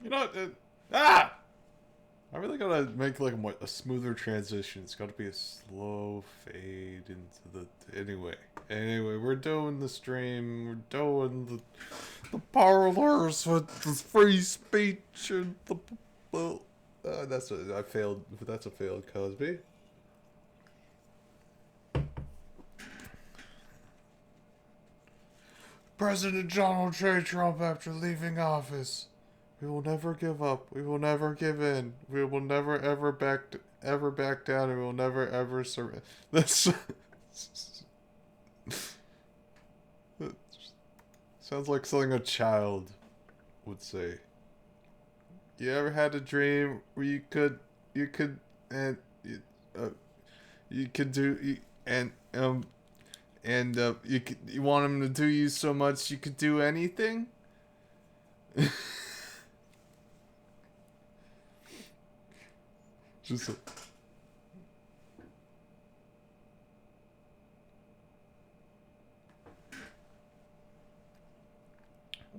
You know what? Ah! I really gotta make like a smoother transition. It's gotta be a slow fade into the. Anyway, we're doing the stream. We're doing the parlors with the free speech and the. Well, I failed. That's a failed Cosby. President Donald J. Trump, after leaving office, we will never give up. We will never give in. We will never ever back down, and we will never ever surrender. This sounds like something a child would say. You ever had a dream where and uh, you could do, you want him to do you so much you could do anything? Just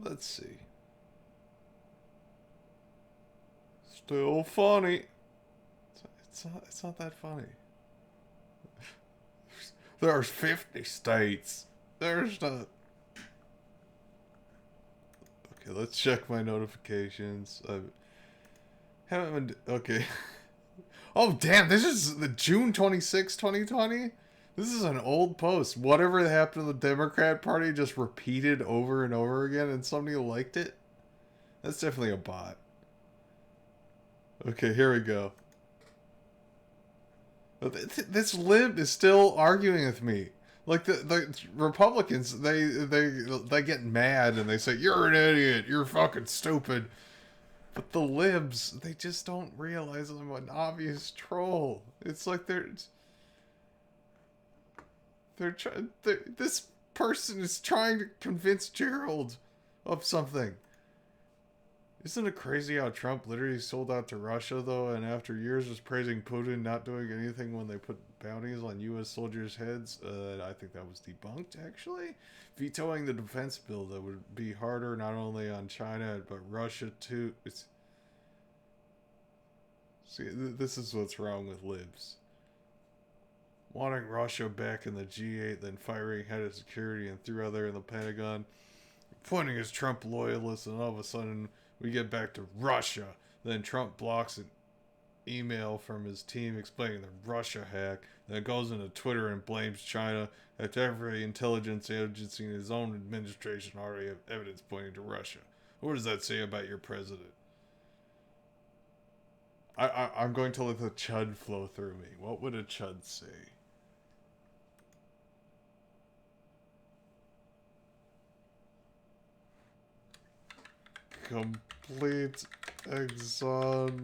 let's see. Still funny. It's not that funny. There's 50 states. There's not. Okay, let's check my notifications. I haven't been. Okay. Oh, damn. This is the June 26, 2020? This is an old post. Whatever happened to the Democrat Party just repeated over and over again, and somebody liked it? That's definitely a bot. Okay, here we go. This lib is still arguing with me. Like the Republicans, they get mad and they say you're an idiot, you're fucking stupid. But the libs, they just don't realize I'm an obvious troll. It's like this person is trying to convince Gerald of something. Isn't it crazy how Trump literally sold out to Russia, though, and after years was praising Putin not doing anything when they put bounties on U.S. soldiers' heads? I think that was debunked, actually. Vetoing the defense bill that would be harder not only on China, but Russia, too. See, this is what's wrong with libs. Wanting Russia back in the G8, then firing head of security and 3 other in the Pentagon. Pointing as Trump loyalists, and all of a sudden we get back to Russia. Then Trump blocks an email from his team explaining the Russia hack. Then goes into Twitter and blames China after every intelligence agency in his own administration already have evidence pointing to Russia. What does that say about your president? I'm going to let the chud flow through me. What would a chud say? Complete exoneration.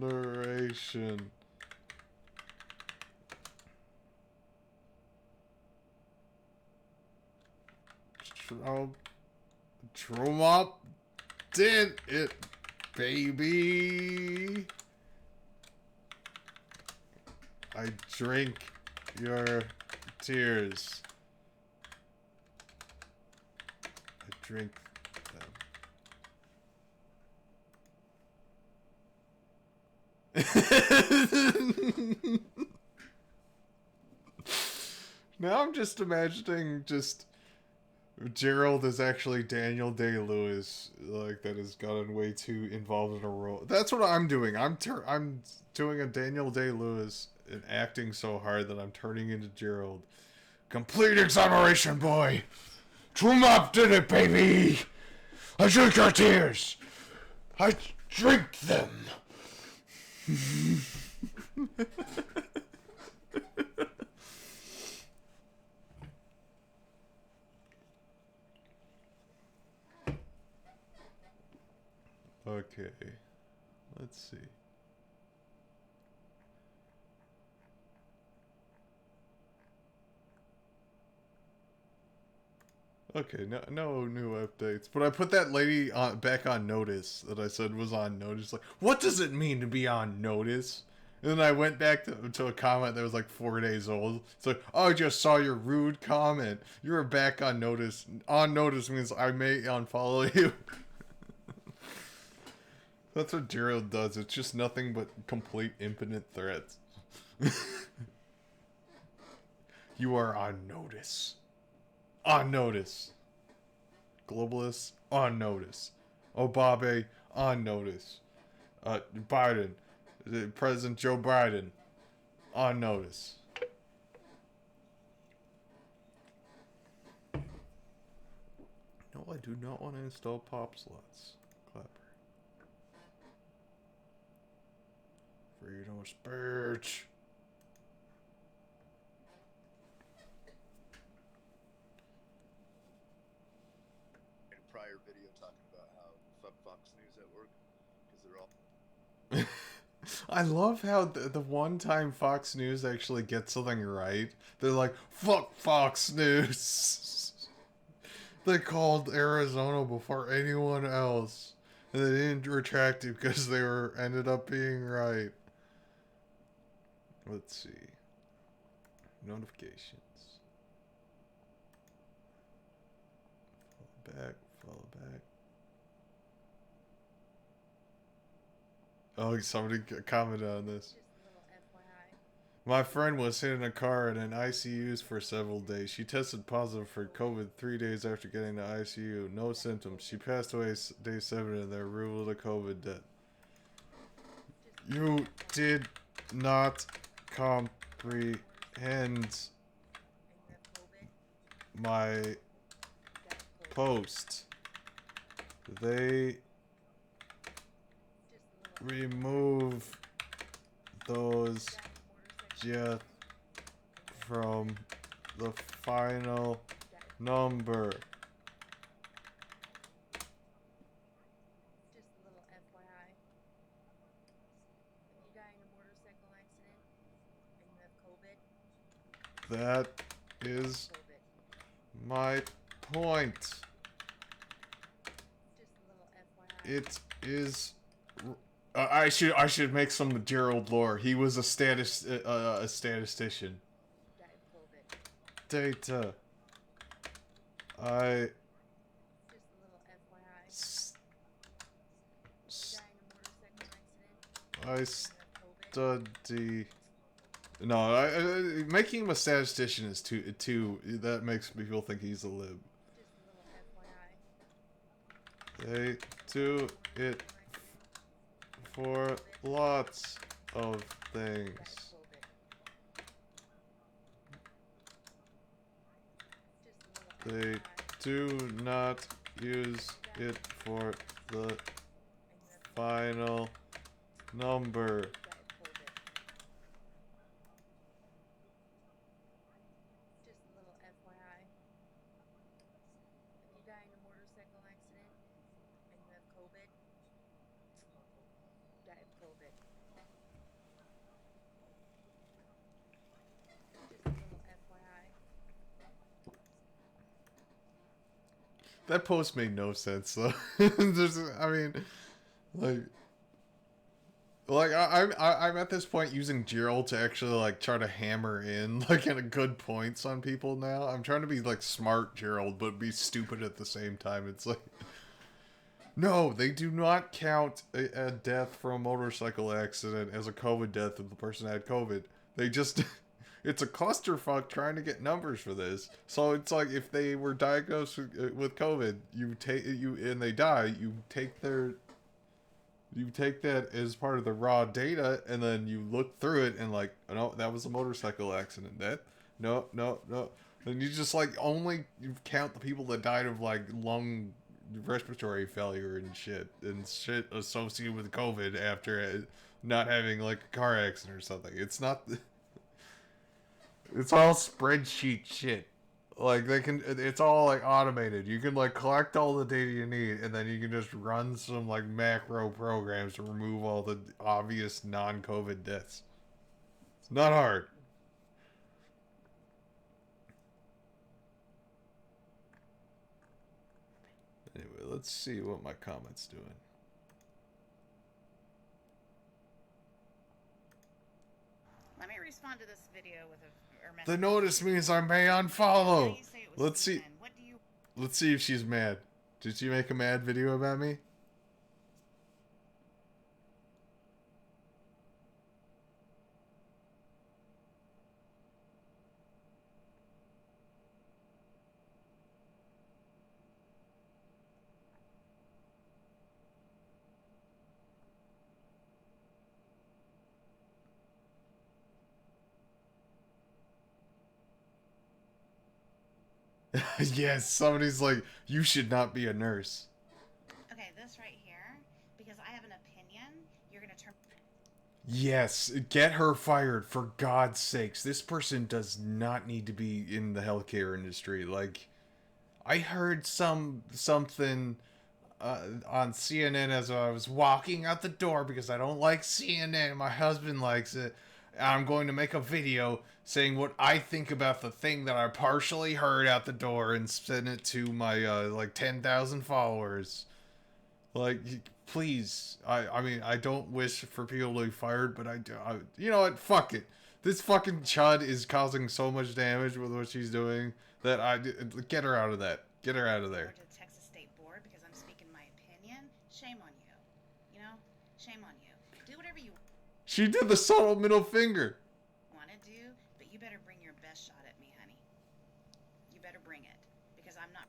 Trump did it, baby. I drink your tears. I drink them. Now I'm just imagining Gerald is actually Daniel Day-Lewis, like that has gotten way too involved in a role. That's what I'm doing. I'm doing a Daniel Day-Lewis and acting so hard that I'm turning into Gerald. Complete exoneration, boy. Trump did it, baby. I drink your tears. I drink them. Okay, let's see. Okay, no new updates. But I put that lady back on notice that I said was on notice. Like, what does it mean to be on notice? And then I went back to a comment that was like 4 days old. It's like, oh, I just saw your rude comment. You were back on notice. On notice means I may unfollow you. That's what Gerald does. It's just nothing but complete impotent threats. You are on notice. On notice. Globalists, on notice. Obabe, on notice. Biden. President Joe Biden, on notice. No, I do not want to install pop slots. Clapper. Freedom of speech. Prior video talking about how fuck Fox News at work because they're all. I love how the one time Fox News actually gets something right, they're like, fuck Fox News. They called Arizona before anyone else, and they didn't retract it because they were ended up being right. Let's see. Notifications. Follow back. Oh, somebody commented on this. My friend was hit in a car in an ICU for several days. She tested positive for COVID 3 days after getting to ICU. No symptoms. She passed away day 7 and they ruled a COVID death. You did not comprehend my post. They remove those deaths from the final number. That is my point. It is. I should make some Gerald lore. He was a statistician. Data. I study. No, making him a statistician is too. That makes people think he's a lib. They do it for lots of things. They do not use it for the final number. That post made no sense though. I mean, I'm at this point using Gerald to actually like try to hammer in like kind of good points on people now. I'm trying to be like smart Gerald, but be stupid at the same time. It's like, no, they do not count a death from a motorcycle accident as a COVID death if the person had COVID. They just it's a clusterfuck trying to get numbers for this. So it's like if they were diagnosed with COVID, and they die, you take that as part of the raw data, and then you look through it and like, oh, no, that was a motorcycle accident. No. And you just like only count the people that died of like lung respiratory failure and shit associated with COVID after not having like a car accident or something. It's not. It's all spreadsheet shit. Like it's all like automated. You can like collect all the data you need, and then you can just run some like macro programs to remove all the obvious non-COVID deaths. It's not hard. Anyway, let's see what my comment's doing. Let me respond to this video with a the notice means I may unfollow. Let's see. Let's see if she's mad. Did she make a mad video about me? Yes, somebody's like, you should not be a nurse. Okay, this right here, because I have an opinion, you're gonna turn. Yes, get her fired for God's sakes. This person does not need to be in the healthcare industry. Like, I heard something on CNN as I was walking out the door because I don't like CNN. My husband likes it. I'm going to make a video saying what I think about the thing that I partially heard out the door and send it to my like 10,000 followers. Like, please. I mean, I don't wish for people to be fired, but you know what? Fuck it. This fucking chud is causing so much damage with what she's doing that get her out of that. Get her out of there. To the Texas State Board because I'm speaking my opinion. Shame on you. You know, shame on you. Do whatever you She did the subtle middle finger. want to do, but you better bring your best shot at me, honey. You better bring it because I'm not.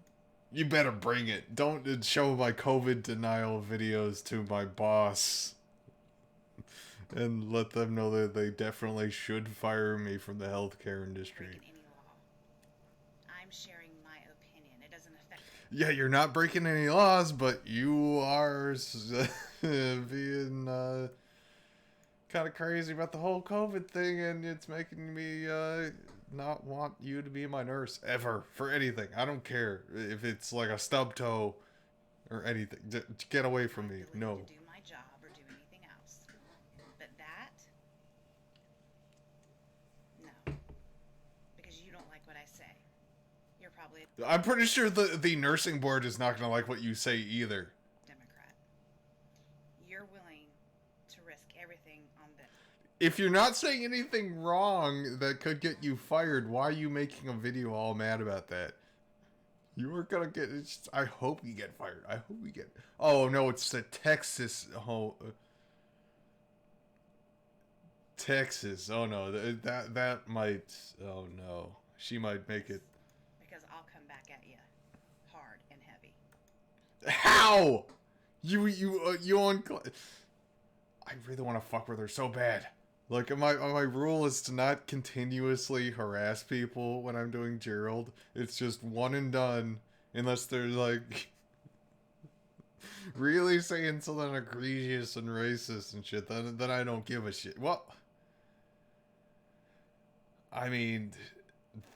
You better bring it. Don't show my COVID denial videos to my boss. And let them know that they definitely should fire me from the healthcare industry. Breaking any law. I'm sharing my opinion. It doesn't affect. Yeah, you're not breaking any laws, but you are being kind of crazy about the whole COVID thing, and it's making me not want you to be my nurse ever for anything. I don't care if it's like a stub toe or anything. Get away from me. No. To do my job or do anything else. But that, no, because you don't like what I say. You're probably a I'm pretty sure the nursing board is not going to like what you say either. Democrat. You're willing to risk everything on this. If you're not saying anything wrong that could get you fired, why are you making a video all mad about that? You were gonna get. I hope you get fired. I hope you get. Oh no, it's the Texas. Texas. Oh no, that might. Oh no, she might make it. Because I'll come back at you, hard and heavy. How? You on? I really want to fuck with her so bad. Like my rule is to not continuously harass people when I'm doing Gerald. It's just one and done, unless they're like really saying something egregious and racist and shit. Then I don't give a shit. Well, I mean,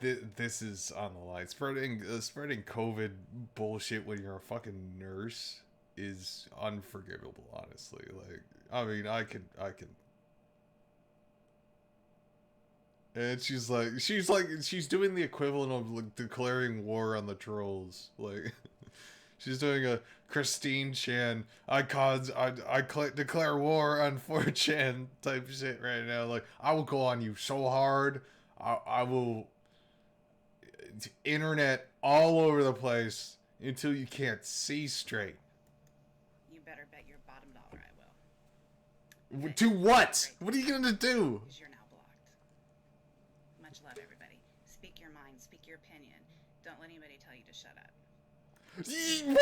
this is on the line. Spreading COVID bullshit when you're a fucking nurse is unforgivable. Honestly, like I mean, I can. And she's doing the equivalent of like declaring war on the trolls. Like she's doing a Christine Chan, declare war on 4chan type shit right now. Like I will go on you so hard, I will internet all over the place until you can't see straight. You better bet your bottom dollar I will. To what? What are you gonna do? Because you're now blocked. Much love, everybody. Speak your mind. Speak your opinion. Don't let anybody tell you to shut up.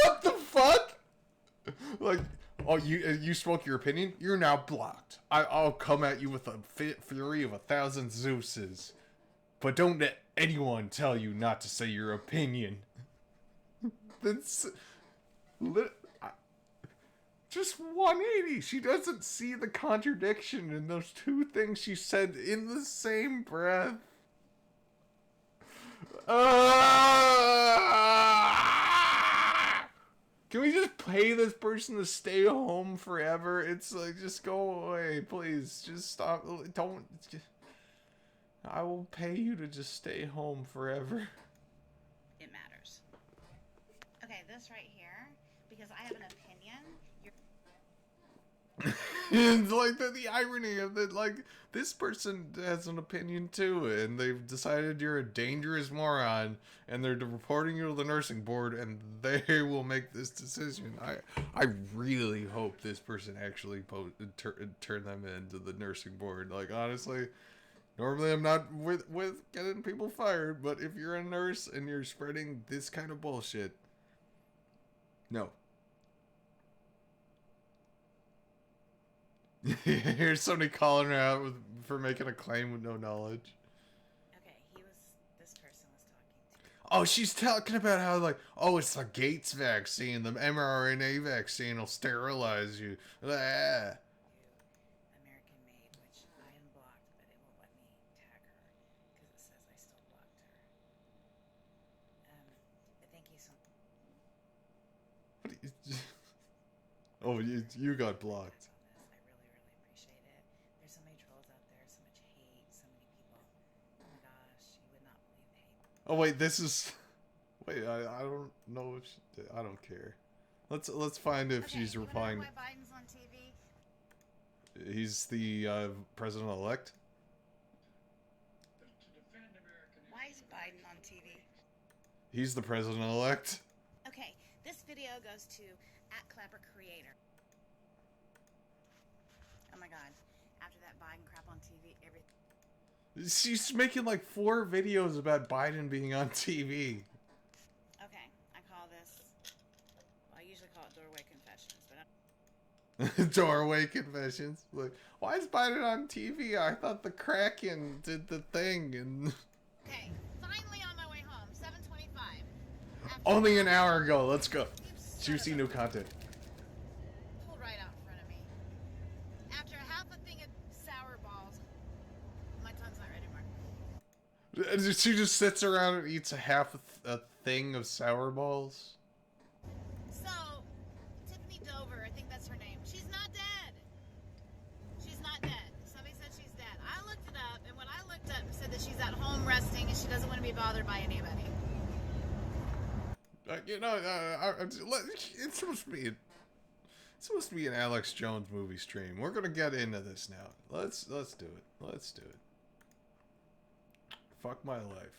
What the fuck? Like, oh, you spoke your opinion? You're now blocked. I'll come at you with the fury of 1,000 Zeuses. But don't let anyone tell you not to say your opinion. That's... Just 180. She doesn't see the contradiction in those two things she said in the same breath. Can we just pay this person to stay home forever? It's like, just go away, please. Just stop. Don't. I will pay you to just stay home forever. It matters. Okay, this right here, because I have an opinion. It's like the irony of that, like, this person has an opinion too, and they've decided you're a dangerous moron, and they're reporting you to the nursing board, and they will make this decision. I really hope this person actually turn them into the nursing board. Like, honestly, normally I'm not with getting people fired, but if you're a nurse and you're spreading this kind of bullshit, no. Here's somebody calling her out for making a claim with no knowledge. Okay, this person was talking to. Oh, she's talking about how, like, oh, it's the Gates vaccine, the mRNA vaccine will sterilize you. Ah. American Made, which I unblocked, but it won't let me tag her because it says I still blocked her. But thank you so much. What do you, oh, you got blocked. I really, really appreciate it. There's so many trolls out there, so much hate, so many people. Oh my gosh, you would not believe the hate. Oh wait, this is. Wait, I don't know if I don't care. Let's find if she's you replying. wanna know why Biden's on TV? He's the president-elect. Why is Biden on TV? He's the president-elect. Okay, this video goes to @ClapperCreator. Oh my god, after that Biden crap on TV, everything. She's making like 4 videos about Biden being on TV. Okay, I call this. Well, I usually call it doorway confessions, but Doorway confessions. Like, why is Biden on TV? I thought the Kraken did the thing, and okay, finally on my way home, 7:25. only an hour ago. Let's go. Juicy new content. Pulled right out in front of me. After half a thing of sour balls, my tongue's not ready anymore. She just sits around and eats a thing of sour balls. So, Tiffany Dover, I think that's her name. She's not dead. She's not dead. Somebody said she's dead. I looked it up, and when I looked up, it said that she's at home resting and she doesn't want to be bothered by anybody. It's supposed to be an Alex Jones movie stream. We're gonna get into this now. Let's do it. Let's do it. Fuck my life.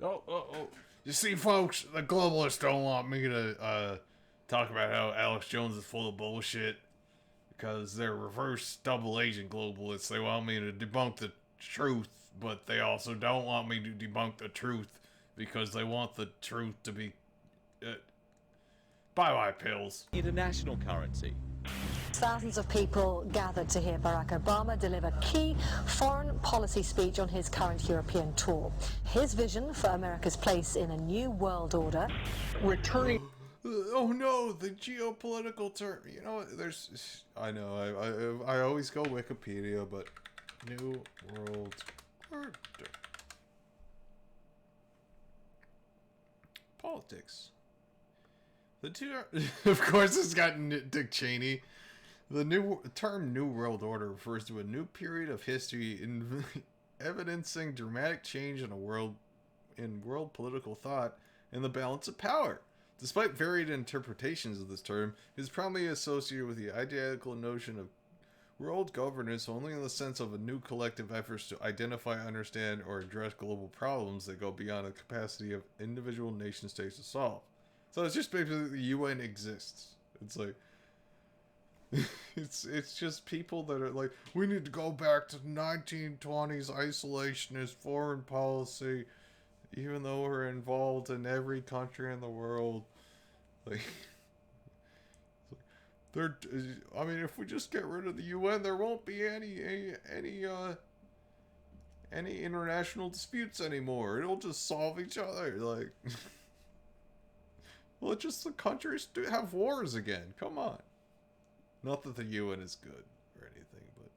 Oh. You see, folks, the globalists don't want me to talk about how Alex Jones is full of bullshit because they're reverse double agent globalists. They want me to debunk the truth, but they also don't want me to debunk the truth because they want the truth to be bye-bye pills. International currency. Thousands of people gathered to hear Barack Obama deliver key foreign policy speech on his current European tour. His vision for America's place in a new world order. Returning. Oh no, the geopolitical term. You know, I know, I always go Wikipedia, but New World Order. Politics. The two are, of course, it's got Dick Cheney. The term New World Order refers to a new period of history evidencing dramatic change in world political thought and the balance of power. Despite varied interpretations of this term, it is primarily associated with the ideological notion of world governance only in the sense of a new collective efforts to identify, understand, or address global problems that go beyond the capacity of individual nation states to solve. So it's just basically the UN exists. It's like it's just people that are like, we need to go back to 1920s isolationist foreign policy, even though we're involved in every country in the world. Like, I mean, if we just get rid of the UN, there won't be any international disputes anymore. It'll just solve each other. Like, well, just the countries have wars again. Come on. Not that the UN is good or anything, but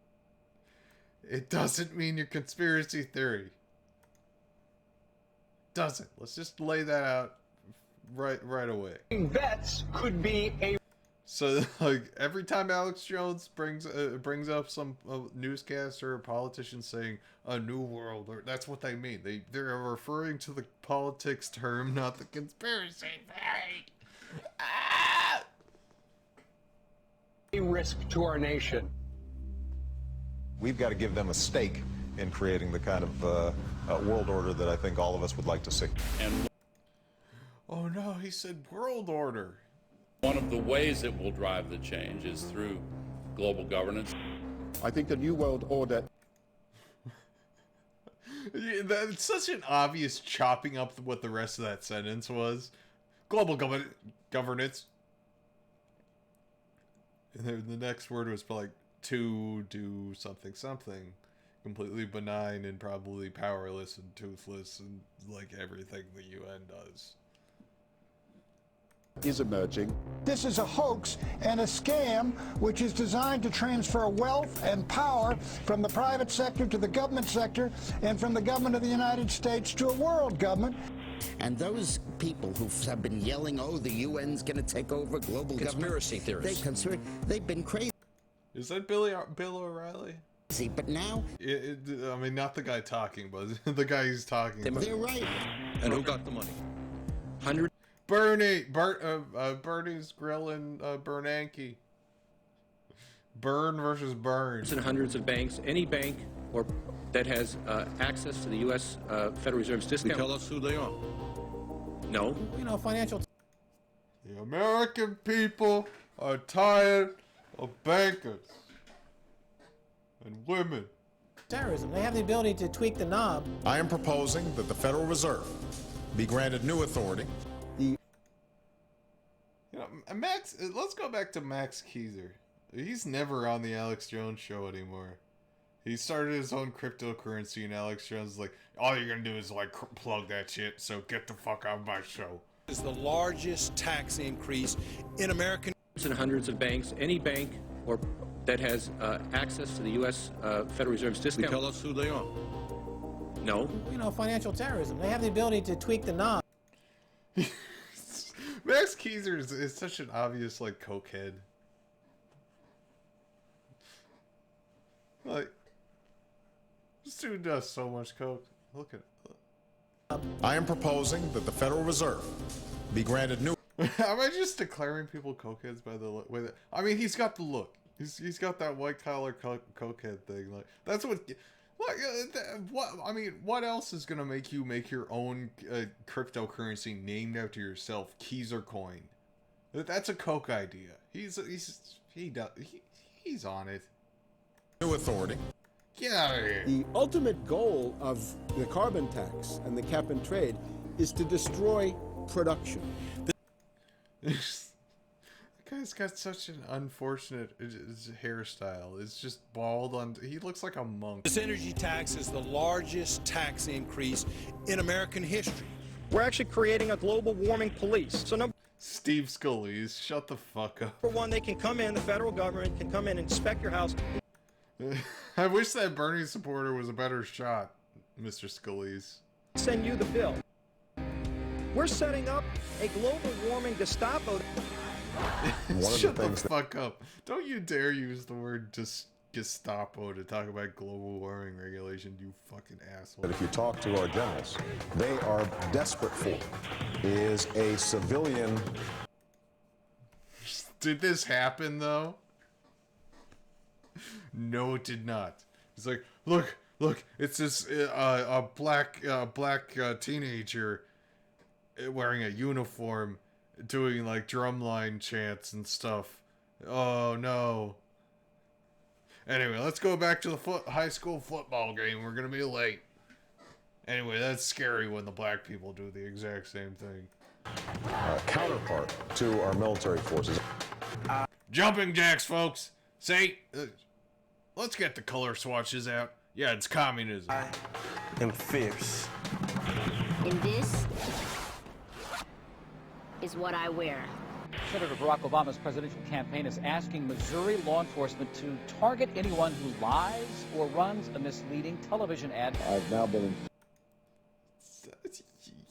it doesn't mean your conspiracy theory. Doesn't. Let's just lay that out right away. Bets could be a. So, like, every time Alex Jones brings up some newscaster or politician saying a new world, or that's what they mean. They're referring to the politics term, not the conspiracy theory. Ah! risk to our nation. We've got to give them a stake in creating the kind of world order that I think all of us would like to see. And Oh no, he said world order. one of the ways it will drive the change is through global governance. I think the New World Order. Yeah, that's such an obvious chopping up what the rest of that sentence was. Global governance. And then the next word was like to do something something. Completely benign and probably powerless and toothless and like everything the UN does. Is emerging. This is a hoax and a scam which is designed to transfer wealth and power from the private sector to the government sector and from the government of the United States to a world government. And those people who have been yelling, oh, the UN's going to take over global Conspiracy government. theorists. They've been crazy, Is that Bill O'Reilly? but now I mean, not the guy talking, but the guy who's talking. they're right. And who got the money? Hundreds. Bernie's grilling Bernanke. Burn versus Burn. And hundreds of banks, any bank or that has access to the U.S. Federal Reserve's discount. Tell us who they are. No. You know, financial. The American people are tired of bankers and women. Terrorism. They have the ability to tweak the knob. I am proposing that the Federal Reserve be granted new authority. You know, Max. Let's go back to Max Keiser. He's never on the Alex Jones show anymore. He started his own cryptocurrency, and Alex Jones is like, all you're gonna do is like plug that shit. So get the fuck out of my show. Is the largest tax increase in American. And hundreds of banks, any bank or that has access to the U.S. Federal Reserve's discount. Tell us who they are. No. You know, financial terrorism. They have the ability to tweak the knob. Max Keiser is such an obvious like cokehead. Like, this dude does so much coke. Look at it. I am proposing that the Federal Reserve be granted new. Am I just declaring people cokeheads by the way that? I mean, he's got the look. He's got that white collar cokehead thing. Like that's what. What I mean, what else is gonna make you make your own cryptocurrency named after yourself, Keiser coin? That's a coke idea. He's on it. New authority. Get out of here. The ultimate goal of the carbon tax and the cap and trade is to destroy production. That guy's got such an unfortunate hairstyle. It's just bald on. He looks like a monk. This energy tax is the largest tax increase in American history. We're actually creating a global warming police. So number Steve Scalise, shut the fuck up. one, they can come in, the federal government can come in and inspect your house. I wish that Bernie supporter was a better shot, Mr. Scalise. Send you the bill. We're setting up a global warming Gestapo. Shut the fuck up. Don't you dare use the word Gestapo to talk about global warming regulation, you fucking asshole. But if you talk to our generals, they are desperate for is a civilian. Did this happen though? No, it did not. It's like, look, it's this a black teenager wearing a uniform doing like drumline chants and stuff. Oh no. Anyway, let's go back to the high school football game. We're gonna be late. Anyway, that's scary when the black people do the exact same thing. Counterpart to our military forces. Jumping jacks, folks. Say, let's get the color swatches out. Yeah, it's communism. I am fierce. And this is what I wear. Senator Barack Obama's presidential campaign is asking Missouri law enforcement to target anyone who lies or runs a misleading television ad. I've now been.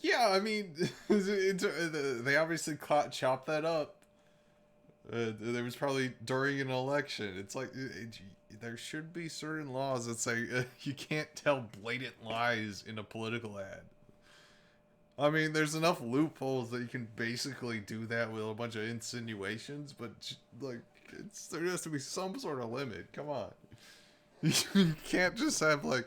Yeah, I mean, they obviously chopped that up. There was probably during an election. It's like there should be certain laws that say you can't tell blatant lies in a political ad. I mean, there's enough loopholes that you can basically do that with a bunch of insinuations, but like, there has to be some sort of limit. Come on, you can't just have like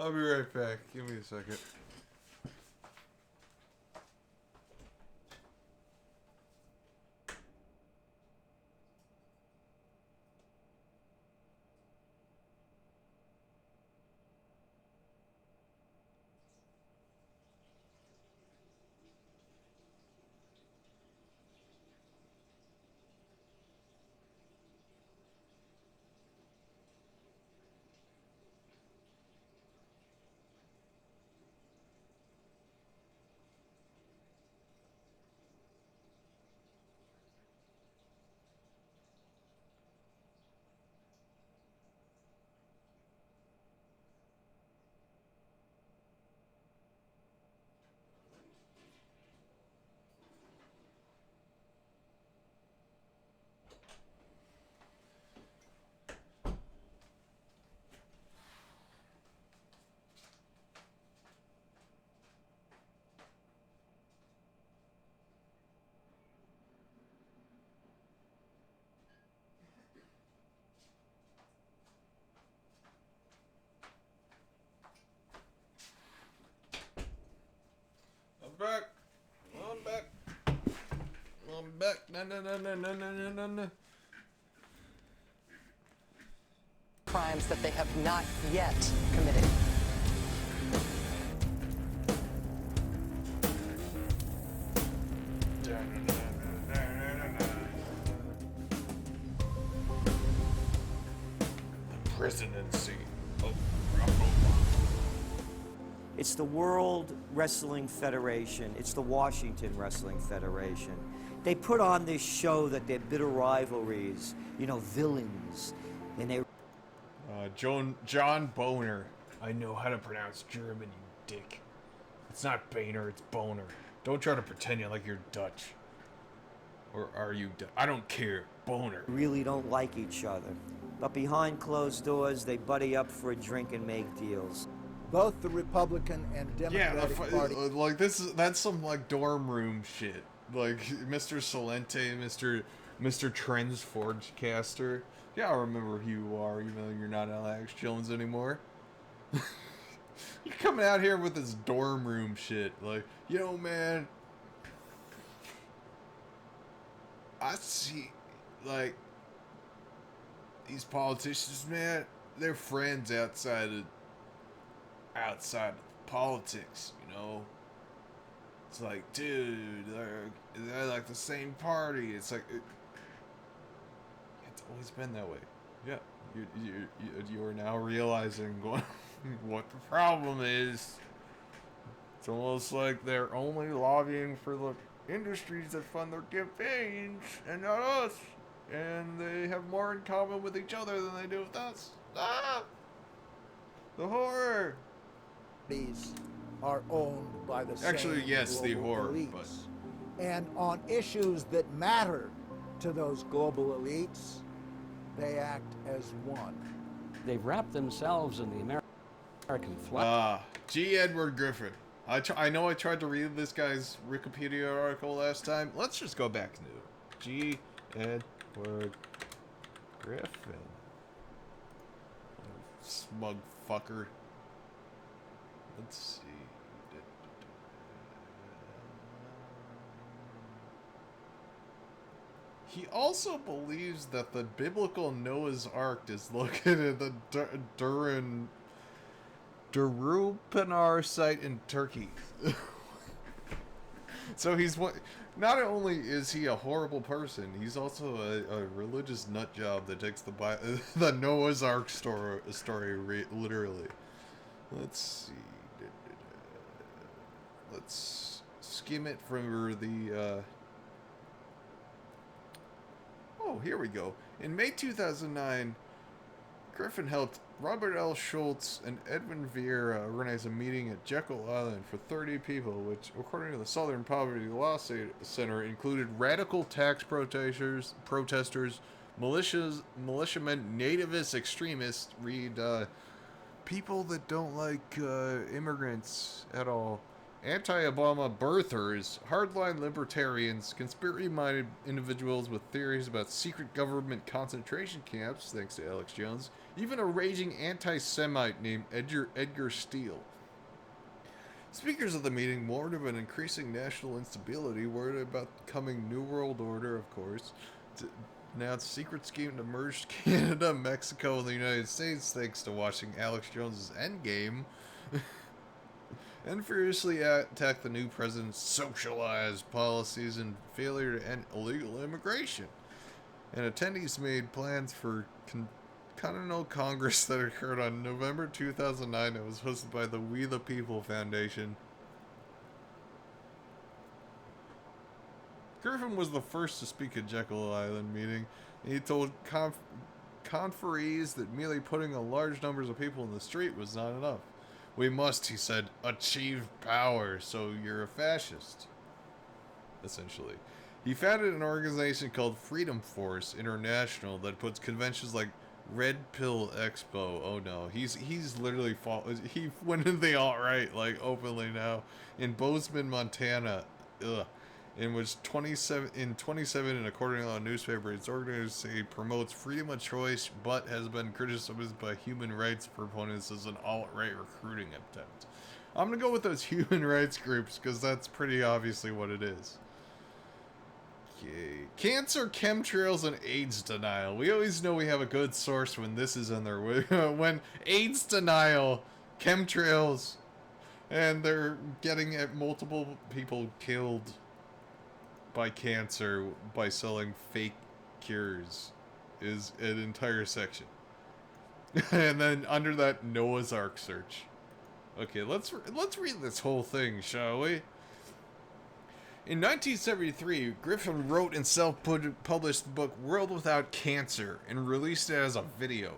I'll be right back. Give me a second. I'm back. I'm back. I'm back. No. Crimes that they have not yet committed. The presidency of Barack Obama. It's the World Wrestling Federation. It's the Washington Wrestling Federation. They put on this show that they're bitter rivalries, you know, villains, and they... John Boner. I know how to pronounce German, you dick. It's not Boehner, it's Boner. Don't try to pretend like you're Dutch. Or are you Dutch? I don't care. Boner. really don't like each other. But behind closed doors, they buddy up for a drink and make deals. Both the Republican and Democratic Party. Like that's some like dorm room shit. Like Mr. Salente, Mr. Trends Forgecaster. Yeah, I remember who you are, even though you're not Alex Jones anymore. You're coming out here with this dorm room shit. Like, you know, man, I see, like, these politicians, man, they're friends outside of politics, you know? It's like, dude, they're like the same party. It's like, it's always been that way. Yeah, you are now realizing what the problem is. It's almost like they're only lobbying for the industries that fund their campaigns and not us. And they have more in common with each other than they do with us. Ah! The horror! These are owned by the Actually, same yes, the global horror, elites. but... And on issues that matter to those global elites, they act as one. They've wrapped themselves in the American flag. G. Edward Griffin. I know I tried to read this guy's Wikipedia article last time. Let's just go back to G. Edward Griffin. Smug fucker. Let's see. He also believes that the biblical Noah's Ark is located at the Darupanar site in Turkey. So not only is he a horrible person, he's also a religious nutjob that takes the Noah's Ark story literally. Let's see. Let's skim it from the... Oh, here we go. In May 2009, Griffin helped Robert L. Schultz and Edwin Vieira organize a meeting at Jekyll Island for 30 people, which, according to the Southern Poverty Law Center, included radical tax protesters, militiamen, nativist extremists, people that don't like immigrants at all, Anti-Obama birthers, hardline libertarians, conspiracy-minded individuals with theories about secret government concentration camps, thanks to Alex Jones, even a raging anti-Semite named Edgar Steele. Speakers of the meeting warned of an increasing national instability, worried about the coming New World Order, of course, announced secret scheme to merge Canada, Mexico, and the United States, thanks to watching Alex Jones' Endgame, and furiously attacked the new president's socialized policies and failure to end illegal immigration. And attendees made plans for Continental Congress that occurred on November 2009 that was hosted by the We the People Foundation. Griffin was the first to speak at Jekyll Island meeting, and he told conferees that merely putting a large numbers of people in the street was not enough. We must, he said, achieve power, so you're a fascist. Essentially. He founded an organization called Freedom Force International that puts conventions like Red Pill Expo. Oh no, he's literally he went into the alt-right like openly now in Bozeman, Montana. Ugh. In which 27 and according to a newspaper, its organization promotes freedom of choice, but has been criticized by human rights proponents as an alt-right recruiting attempt. I'm gonna go with those human rights groups because that's pretty obviously what it is. Okay. Cancer, chemtrails, and AIDS denial. We always know we have a good source when this is in there. When AIDS denial, chemtrails, and they're getting multiple people killed by cancer by selling fake cures is an entire section. And then under that, Noah's Ark search. Okay, let's read this whole thing, shall we? In 1973, Griffin wrote and self-published the book World Without Cancer and released it as a video.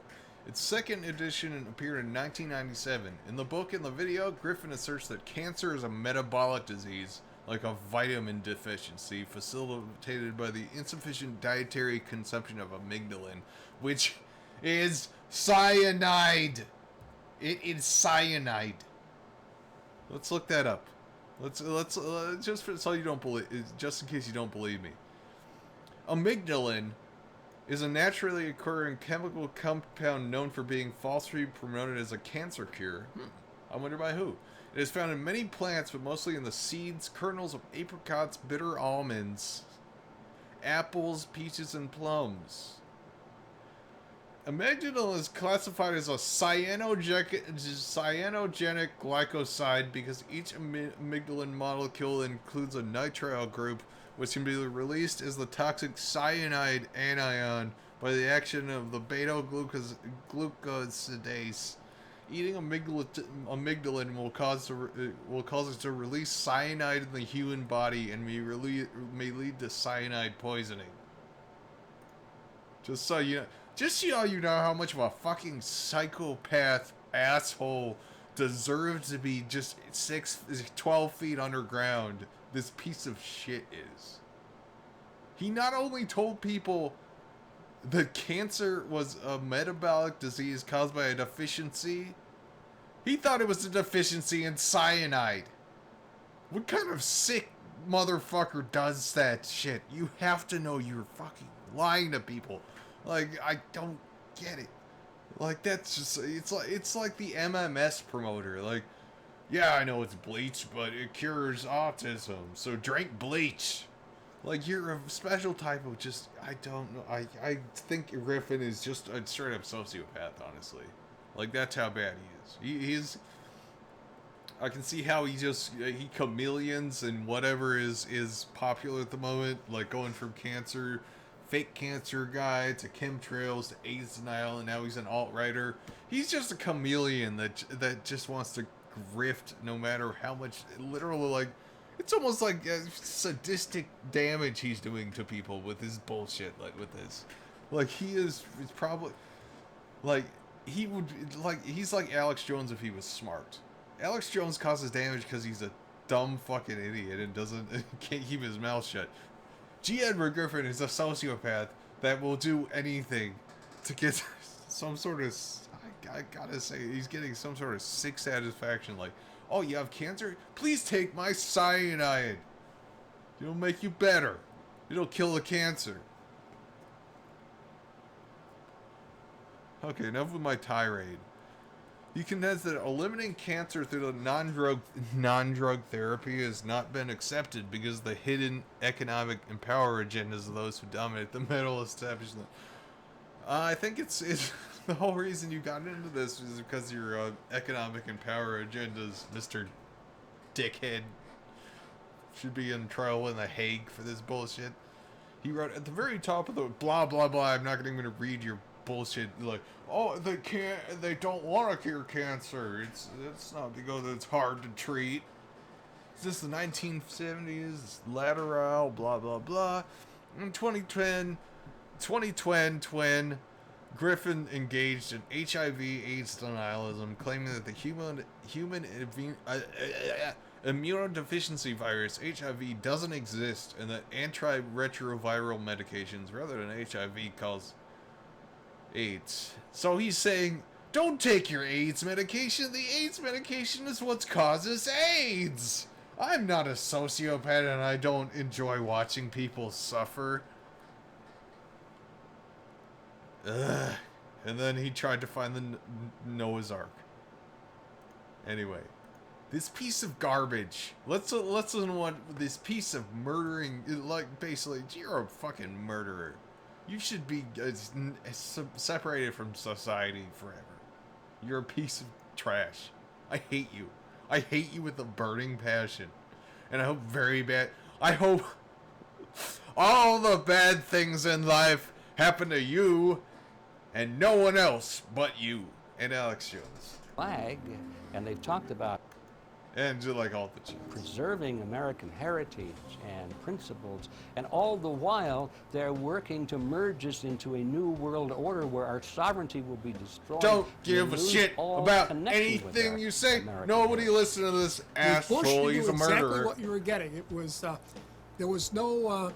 Its second edition appeared in 1997. In the book and the video, Griffin asserts that cancer is a metabolic disease, like a vitamin deficiency, facilitated by the insufficient dietary consumption of amygdalin, which is cyanide. It is cyanide. Let's look that up. Let's just so you don't believe, just in case you don't believe me. Amygdalin is a naturally occurring chemical compound known for being falsely promoted as a cancer cure. I wonder by who. It is found in many plants, but mostly in the seeds, kernels of apricots, bitter almonds, apples, peaches, and plums. Amygdalin is classified as a cyanogenic glycoside because each amygdalin molecule includes a nitrile group, which can be released as the toxic cyanide anion by the action of the beta-glucosidase. Eating amygdalin will cause it to release cyanide in the human body and may lead to cyanide poisoning. Just so you know how much of a fucking psychopath asshole deserves to be just 12 feet underground this piece of shit is. He not only told people that cancer was a metabolic disease caused by a deficiency, he thought it was a deficiency in cyanide. What kind of sick motherfucker does that shit? You have to know you're fucking lying to people. Like, I don't get it. Like, that's just, it's like the MMS promoter. Like, yeah, I know it's bleach, but it cures autism, so drink bleach. Like, you're a special type of just, I don't know. I think Griffin is just a straight up sociopath, honestly. Like, that's how bad he is. He's, I can see how he chameleons and whatever is popular at the moment, like going from fake cancer guy to chemtrails to AIDS denial, and now he's an alt-righter. He's just a chameleon that just wants to grift no matter how much, literally, like, it's almost like sadistic damage he's doing to people with his bullshit, like with this. Like, it's probably, like, he's like Alex Jones if he was smart. Alex Jones causes damage because he's a dumb fucking idiot and can't keep his mouth shut. G. Edward Griffin is a sociopath that will do anything to get some sort of I gotta say, he's getting some sort of sick satisfaction. Like, oh, you have cancer? Please take my cyanide. It'll make you better. It'll kill the cancer. Okay, enough with my tirade. He contends that eliminating cancer through the non-drug therapy has not been accepted because of the hidden economic and power agendas of those who dominate the medical establishment. I think it's the whole reason you got into this is because of your economic and power agendas, Mr. Dickhead. Should be in trial in The Hague for this bullshit. He wrote at the very top of the blah blah blah. I'm not even going to read your bullshit. Like, oh, they don't want to cure cancer. It's not because it's hard to treat. Is this the 1970s? Lateral, blah blah blah. In 2010, Griffin engaged in HIV/AIDS denialism, claiming that the human immunodeficiency virus HIV doesn't exist, and that antiretroviral medications rather than HIV cause AIDS. So he's saying, don't take your AIDS medication. The AIDS medication is what causes AIDS. I'm not a sociopath and I don't enjoy watching people suffer. Ugh. And then he tried to find the Noah's Ark. Anyway, this piece of garbage. Let's listen to what this piece of murdering, like, basically, you're a fucking murderer. You should be separated from society forever. You're a piece of trash. I hate you. I hate you with a burning passion. And I hope very bad. I hope all the bad things in life happen to you and no one else but you and Alex Jones. Flag, and they've talked about and like all the preserving American heritage and principles, and all the while they're working to merge us into a new world order where our sovereignty will be destroyed. Don't give a shit about anything you say. Nobody listen to this asshole. He's a murderer. Exactly what you were getting. It was there was no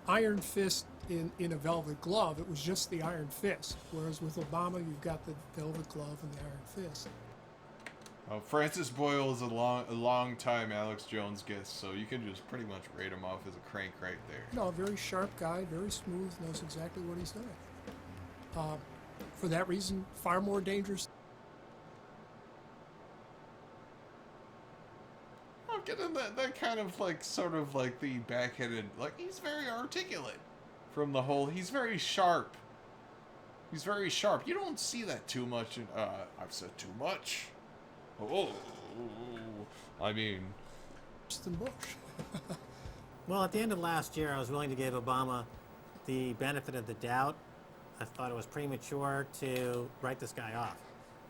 iron fist in a velvet glove. It was just the iron fist. Whereas with Obama, you've got the velvet glove and the iron fist. Francis Boyle is a long time Alex Jones guest, so you can just pretty much rate him off as a crank right there. No, a very sharp guy, very smooth, knows exactly what he's doing. For that reason, far more dangerous. I'm getting that kind of like sort of like the backhanded, like he's very articulate from the whole. He's very sharp. He's very sharp. You don't see that too much. I've said too much. Oh, I mean, Bush. Well, at the end of last year, I was willing to give Obama the benefit of the doubt. I thought it was premature to write this guy off.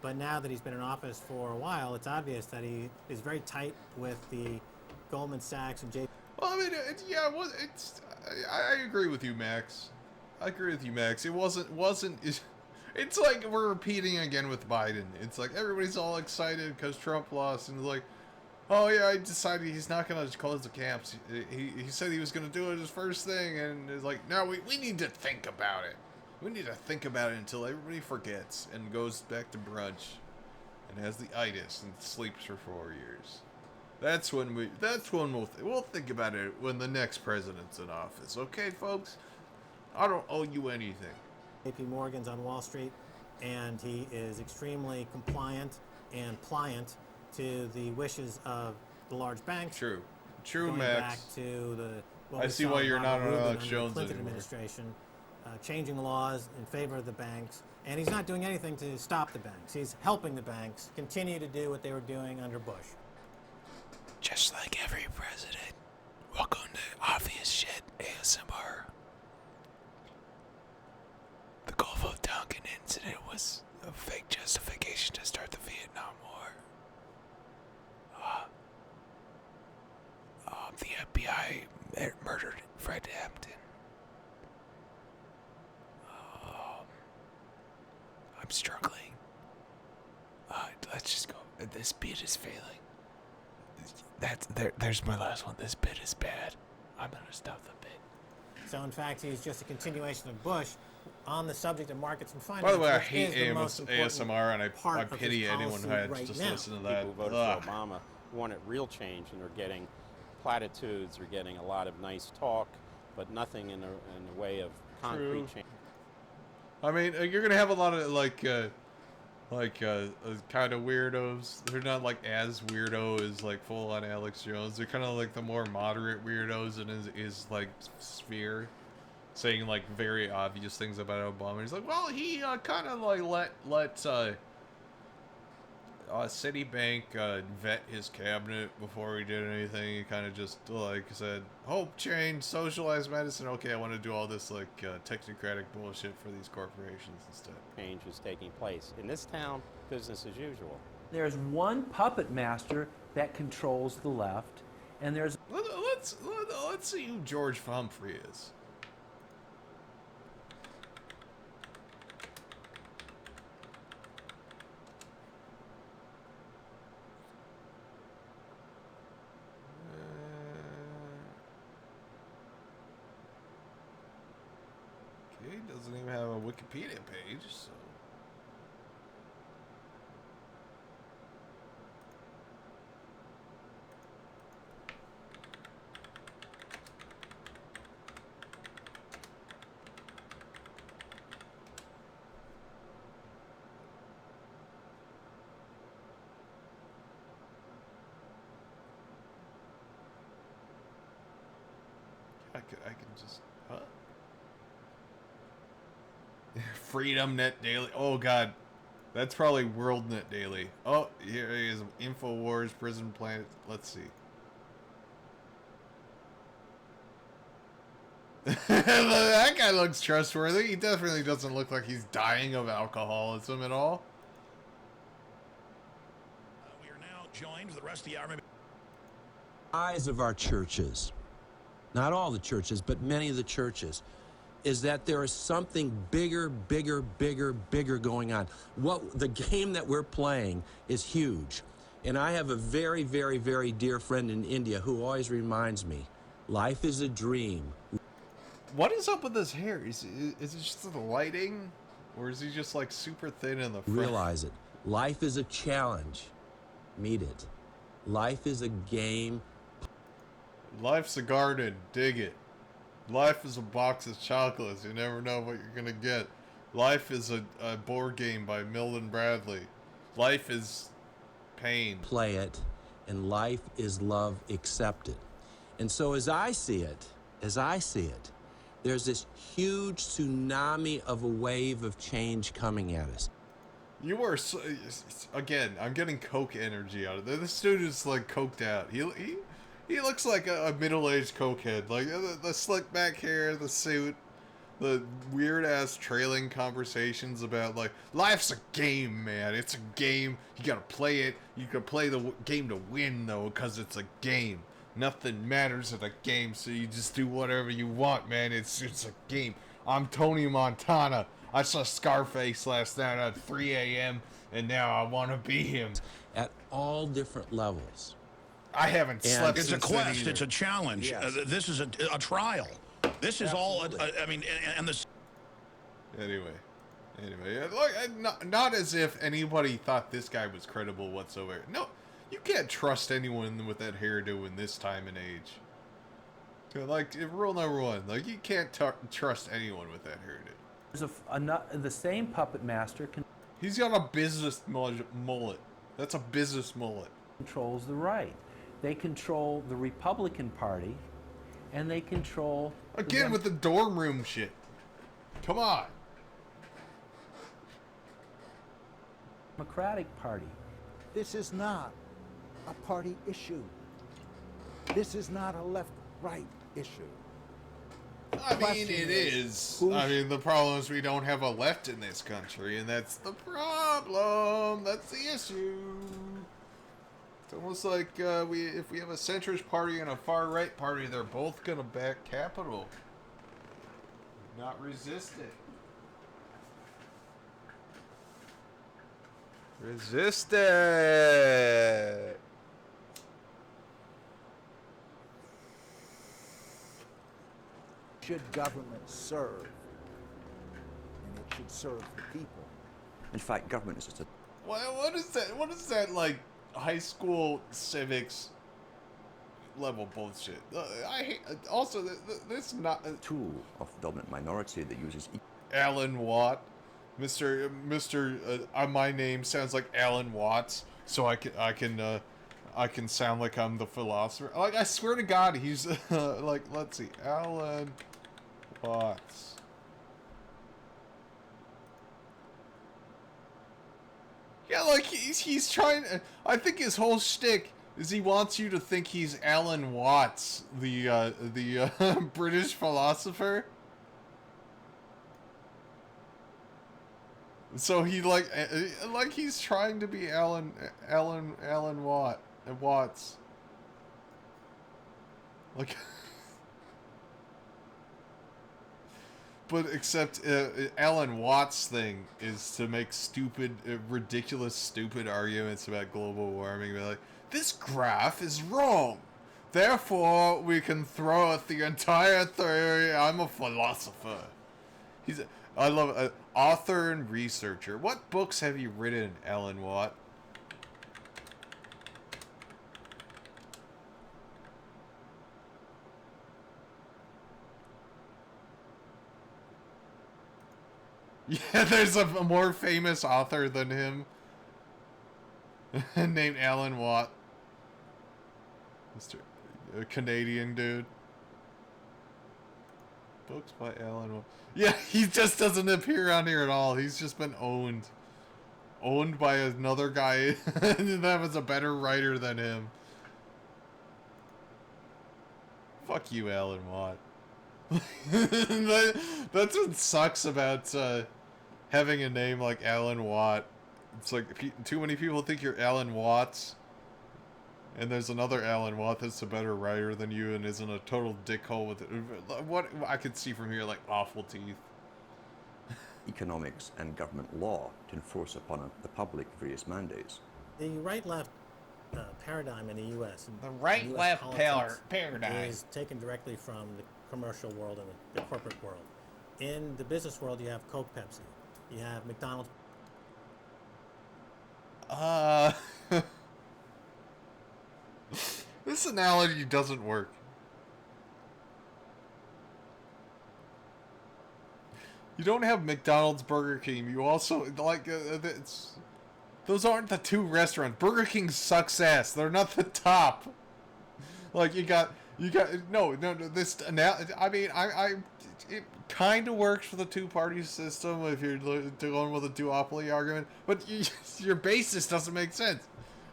But now that he's been in office for a while, it's obvious that he is very tight with the Goldman Sachs and J. Well, I mean, I agree with you, Max. I agree with you, Max. It wasn't. It's like we're repeating again with Biden. It's like everybody's all excited because Trump lost, and like, oh yeah, I decided he's not gonna close the camps. He said he was gonna do it his first thing, and it's like, no, we need to think about it. We need to think about it until everybody forgets and goes back to brunch, and has the itis and sleeps for 4 years. That's when we'll think about it when the next president's in office. Okay, folks, I don't owe you anything. JP Morgan's on Wall Street, and he is extremely compliant and pliant to the wishes of the large banks. True, going Max. Back to the I see why you're not on Alex Jones Clinton anymore. administration, changing the laws in favor of the banks, and he's not doing anything to stop the banks. He's helping the banks continue to do what they were doing under Bush. Just like every president. Welcome to Obvious Shit ASMR. The Gulf of Tonkin incident was a fake justification to start the Vietnam War. The FBI murdered Fred Hampton. I'm struggling. Let's just go. This bit is failing. There's my last one. This bit is bad. I'm gonna stop the bit. So in fact, he's just a continuation of Bush, on the subject of markets and finance. By the way, I which hate is the most important ASMR, and I part of his pity anyone who policy had right just now. listen to that. People who voted Ugh. for Obama wanted real change, and are getting platitudes, are getting a lot of nice talk, but nothing in the way of concrete True. change. I mean, you're gonna have a lot of kind of weirdos. They're not like as weirdo as like full on Alex Jones. They're kind of like the more moderate weirdos in his like sphere, saying like very obvious things about Obama. He's like, well, he kind of like let Citibank vet his cabinet before he did anything. He kind of just like said, hope, change, socialized medicine. Okay, I want to do all this like technocratic bullshit for these corporations instead. Change is taking place. In this town, business as usual. There's one puppet master that controls the left, and there's... Let's see who George Humphrey is. Okay, doesn't even have a Wikipedia page, so... I can just, huh? Freedom Net Daily. Oh god, that's probably World Net Daily. Oh, here is Infowars, Prison Planet. Let's see. That guy looks trustworthy. He definitely doesn't look like he's dying of alcoholism at all. We are now joined for the rest of the hour. Eyes of our churches, not all the churches, but many of the churches, is that there is something bigger going on. The game that we're playing is huge. And I have a very, very, very dear friend in India who always reminds me, life is a dream. What is up with his hair? Is it just the lighting? Or is he just like super thin in the front? Realize it. Life is a challenge. Meet it. Life is a game. Life's a garden. Dig it. Life is a box of chocolates. You never know what you're gonna get. Life is a board game by Milton Bradley. Life is pain. Play it. And life is love accepted. And so as I see it, there's this huge tsunami of a wave of change coming at us. You are so, again, I'm getting coke energy out of it. This dude is like coked out. He looks like a middle-aged cokehead. Like the slick back hair, the suit, the weird-ass trailing conversations about like, life's a game, man. It's a game. You gotta play it. You can play the game to win, though, because it's a game. Nothing matters at a game, so you just do whatever you want, man. It's a game. I'm Tony Montana. I saw Scarface last night at 3 a.m., and now I want to be him. At all different levels. I haven't slept It's a quest. It's a challenge. Yes. This is a trial. This is Absolutely. all. I mean, and this. Anyway, look, not as if anybody thought this guy was credible whatsoever. No, you can't trust anyone with that hairdo in this time and age. So, like, rule number one, like, you can't trust anyone with that hairdo. There's the same puppet master He's got a business mullet. That's a business mullet. Controls the right. They control the Republican Party, and they control... Again, with the dorm room shit. Come on. Democratic Party. This is not a party issue. This is not a left-right issue. I mean, it is. I mean, the problem is we don't have a left in this country, and that's the problem. That's the issue. It's almost like if we have a centrist party and a far-right party, they're both going to back capital. Not resist it. Resist it! Should government serve should serve the people. In fact, government is just a... What is that? What is that, like, high school civics level bullshit? I hate... Also, this not... tool of the dominant minority that uses... Alan Watt. My name sounds like Alan Watts, so I can sound like I'm the philosopher. Like, I swear to God, he's, like, let's see, Alan Watts. Yeah, like, he's trying, I think his whole shtick is he wants you to think he's Alan Watts, the British philosopher. So he, like he's trying to be Alan Watts. Like, but except Alan Watts' thing is to make stupid, ridiculous, stupid arguments about global warming. Be like, this graph is wrong. Therefore, we can throw out the entire theory. I'm a philosopher. I love it. Author and researcher. What books have you written, Alan Watt? Yeah, there's a more famous author than him. Named Alan Watt. A Canadian dude. Books by Alan Watt. Yeah, he just doesn't appear on here at all. He's just been owned. Owned by another guy that was a better writer than him. Fuck you, Alan Watt. That's what sucks about having a name like Alan Watt. It's like too many people think you're Alan Watts. And there's another Alan Watt that's a better writer than you and isn't a total dickhole with it. What I could see from here, like, awful teeth. Economics and government law to enforce upon the public various mandates. The right-left paradigm in the U.S. The right-left paradigm is taken directly from the commercial world and the corporate world. In the business world, you have Coke, Pepsi. You have McDonald's. This analogy doesn't work. You don't have McDonald's, Burger King. You also, like, those aren't the two restaurants. Burger King sucks ass. They're not the top. Like, no, this, I mean, it kind of works for the two-party system if you're going with a duopoly argument, but your basis doesn't make sense.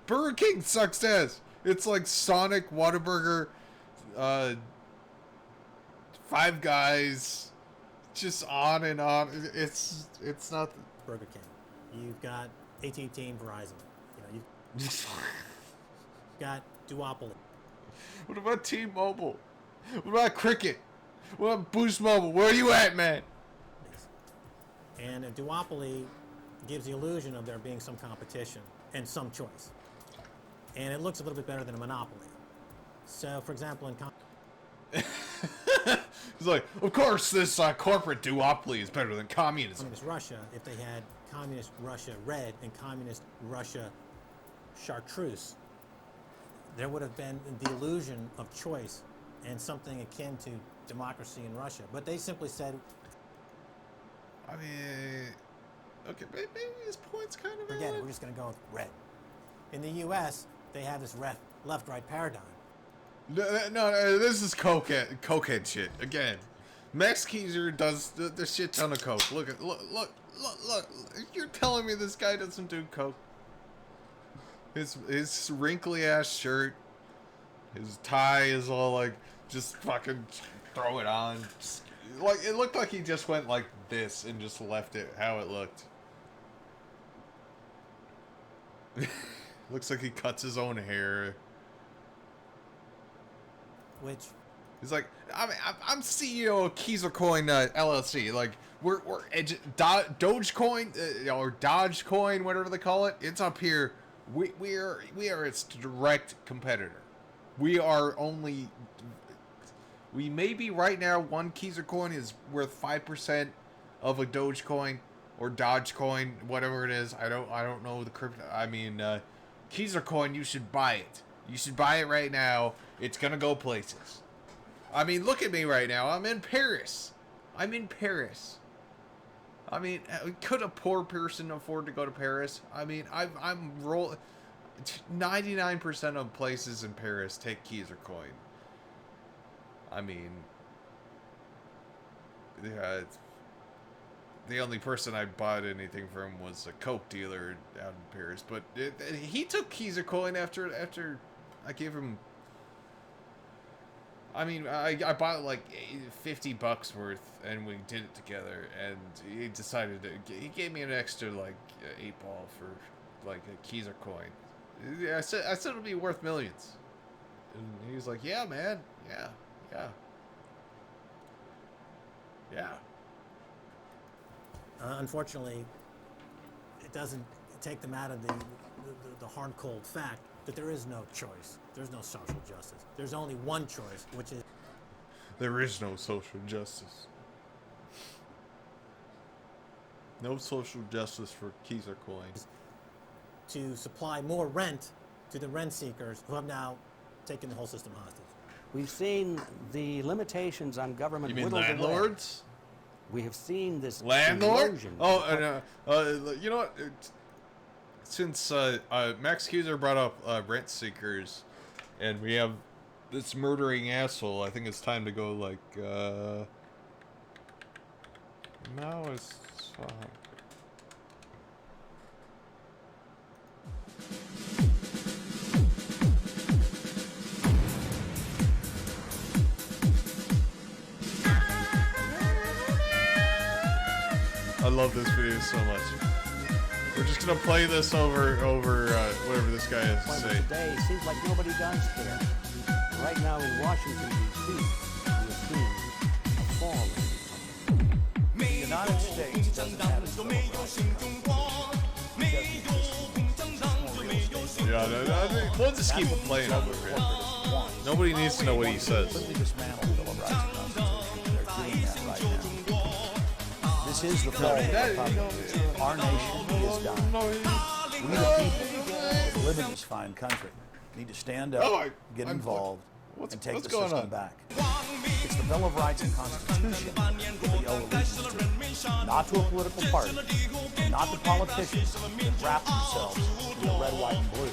Burger King sucks ass. It's like Sonic, Whataburger, Five Guys, just on and on. It's not Burger King. You've got AT&T and Verizon. You know, you've got duopoly. What about T-Mobile? What about Cricket? What about Boost Mobile? Where are you at, man? And a duopoly gives the illusion of there being some competition and some choice. And it looks a little bit better than a monopoly. So, for example, in it's like, of course, this corporate duopoly is better than communism. Communist Russia, if they had Communist Russia Red and Communist Russia Chartreuse, there would have been the illusion of choice and something akin to democracy in Russia. But they simply said... I mean... Okay, maybe his point's kind of Forget it, we're just going to go with red. In the U.S., they have this left-right paradigm. No, this is cokehead shit again. Max Keiser does the shit ton of coke. Look. You're telling me this guy doesn't do coke? His wrinkly ass shirt, his tie is all like just fucking throw it on. Like it looked like he just went like this and just left it how it looked. Looks like he cuts his own hair. Which? He's like, I'm CEO of Keisercoin LLC. Like, we're Dogecoin or Dogecoin, whatever they call it. It's up here. We are its direct competitor. We are only. We maybe right now one Keisercoin is worth 5% of a Dogecoin. or Dogecoin, whatever it is. I don't know the crypto. I mean, Keezer coin. You should buy it. You should buy it right now. It's gonna go places. I mean, look at me right now. I'm in Paris. I'm in Paris. I mean, could a poor person afford to go to Paris? I mean, I'm rolling. 99% of places in Paris take Keezer coin. I mean, yeah, the only person I bought anything from was a Coke dealer out in Paris. But he took Keezer coin after I gave him. I mean, I bought like $50 worth, and we did it together. And he decided he gave me an extra like 8-ball for like a Keezer coin. Yeah, I said it'd be worth millions, and he was like, "Yeah, man, yeah." Unfortunately, it doesn't take them out of the hard cold fact that there is no choice. There's no social justice. There's only one choice, which is there is no social justice. No social justice for Keezer coins. To supply more rent to the rent seekers who have now taken the whole system hostage. We've seen the limitations on government. You mean whittled away. landlords? We have seen this landlord. erosion. Oh, and you know what? Since Max Keezer brought up rent seekers, and we have this murdering asshole, I think it's time to go like. Now it's. I love this video so much. We're just gonna play this over whatever this guy has to say. Today seems like nobody does care. Right now in Washington D.C., we're seeing a fall. The United States doesn't have its Yeah, we'll just keep playing over it. Nobody needs to know what he says. This is the fall of the republic. Our nation is done. We the people that live in this fine country need to stand up, get involved, and take the system back. It's the Bill of Rights and Constitution that we owe allegiance to, not to a political party, not to politicians that wrap themselves in the red, white, and blue,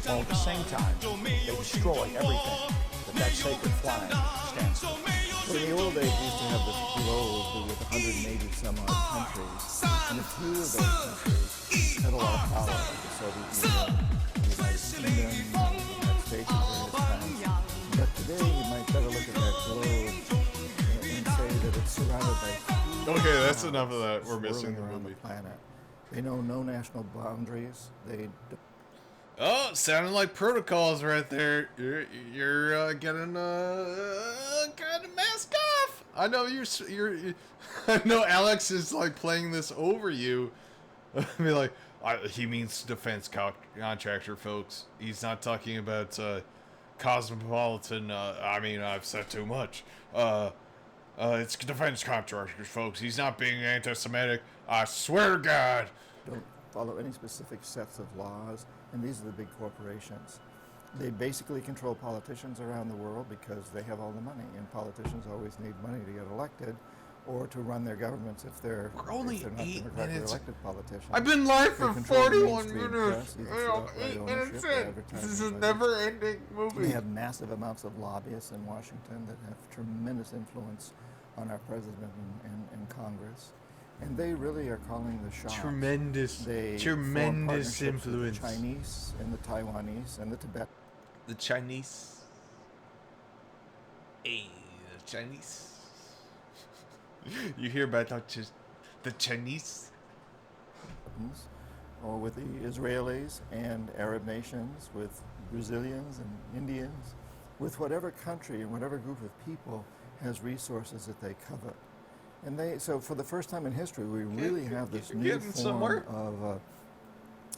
while at the same time they destroy everything that sacred flag stands for. Well, in the old days, we used to have this globe with 180 some odd countries, and a few of those countries had a lot of power, like the Soviet Union, the United Kingdom, the United States at various times. But today, you might better look at that globe and say that it's surrounded by. Okay, that's enough of that. We're missing the around movie. the planet. They know no national boundaries. Oh, sounding like protocols right there. You're getting kind of mask off. I know you're. I know Alex is like playing this over you. I mean, like he means defense contractor, folks. He's not talking about cosmopolitan. I mean, I've said too much. It's defense contractors, folks. He's not being anti-Semitic. I swear to God. Don't follow any specific sets of laws. And these are the big corporations. They basically control politicians around the world because they have all the money, and politicians always need money to get elected or to run their governments if they're not democratically elected politicians. I've been live for They control the 41 mainstream minutes. press, either through outright ownership or advertising This is a budgets. never-ending movie. They have massive amounts of lobbyists in Washington that have tremendous influence on our president and Congress. And they really are calling the shots. Tremendous form partnerships influence. with the Chinese and the Taiwanese and the Tibet. The Chinese. Hey, the Chinese. You hear about the Chinese? Or with the Israelis and Arab nations, with Brazilians and Indians, with whatever country and whatever group of people has resources that they covet. And so for the first time in history, we really have this new form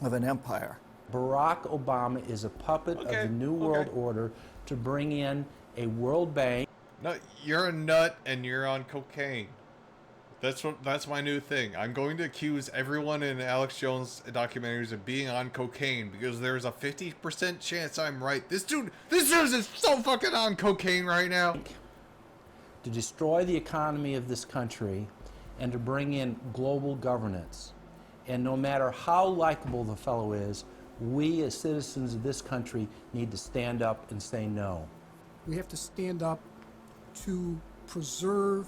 of an empire. Barack Obama is a puppet of the New World Order to bring in a World Bank. No, you're a nut and you're on cocaine. That's my new thing. I'm going to accuse everyone in Alex Jones documentaries of being on cocaine because there's a 50% chance I'm right. This dude is so fucking on cocaine right now. To destroy the economy of this country and to bring in global governance. And no matter how likable the fellow is, we as citizens of this country need to stand up and say no. We have to stand up to preserve.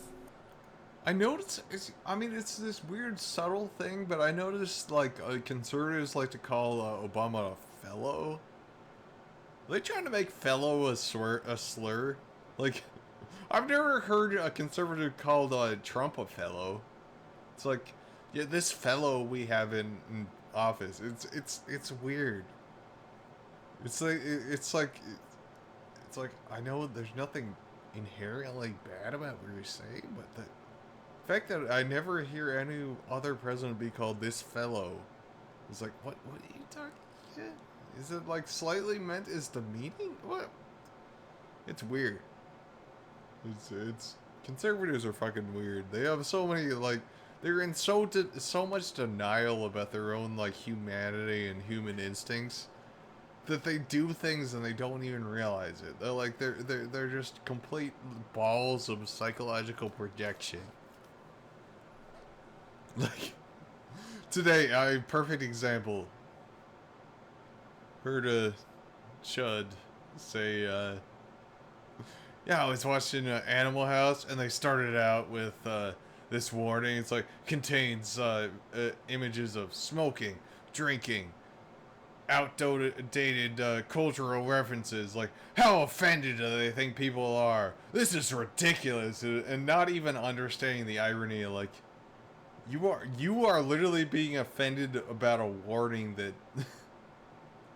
I noticed, it's this weird subtle thing, but I noticed, like, conservatives like to call Obama a fellow. Are they trying to make fellow a slur? Like, I've never heard a conservative call Trump a fellow. It's like, yeah, this fellow we have in office. It's weird. It's like I know there's nothing inherently bad about what you're saying, but the fact that I never hear any other president be called this fellow is like, what are you talking? Yeah. Is it like slightly meant as the meaning? What? It's weird. It's conservatives are fucking weird. They have so many, like, they're in so much denial about their own, like, humanity and human instincts that they do things and they don't even realize it. They're like, they're just complete balls of psychological projection. Like, today, perfect example. Heard a chud say, yeah, I was watching Animal House, and they started out with this warning. It's like, contains images of smoking, drinking, outdated cultural references. Like, how offended do they think people are? This is ridiculous. And not even understanding the irony of, like, you are literally being offended about a warning that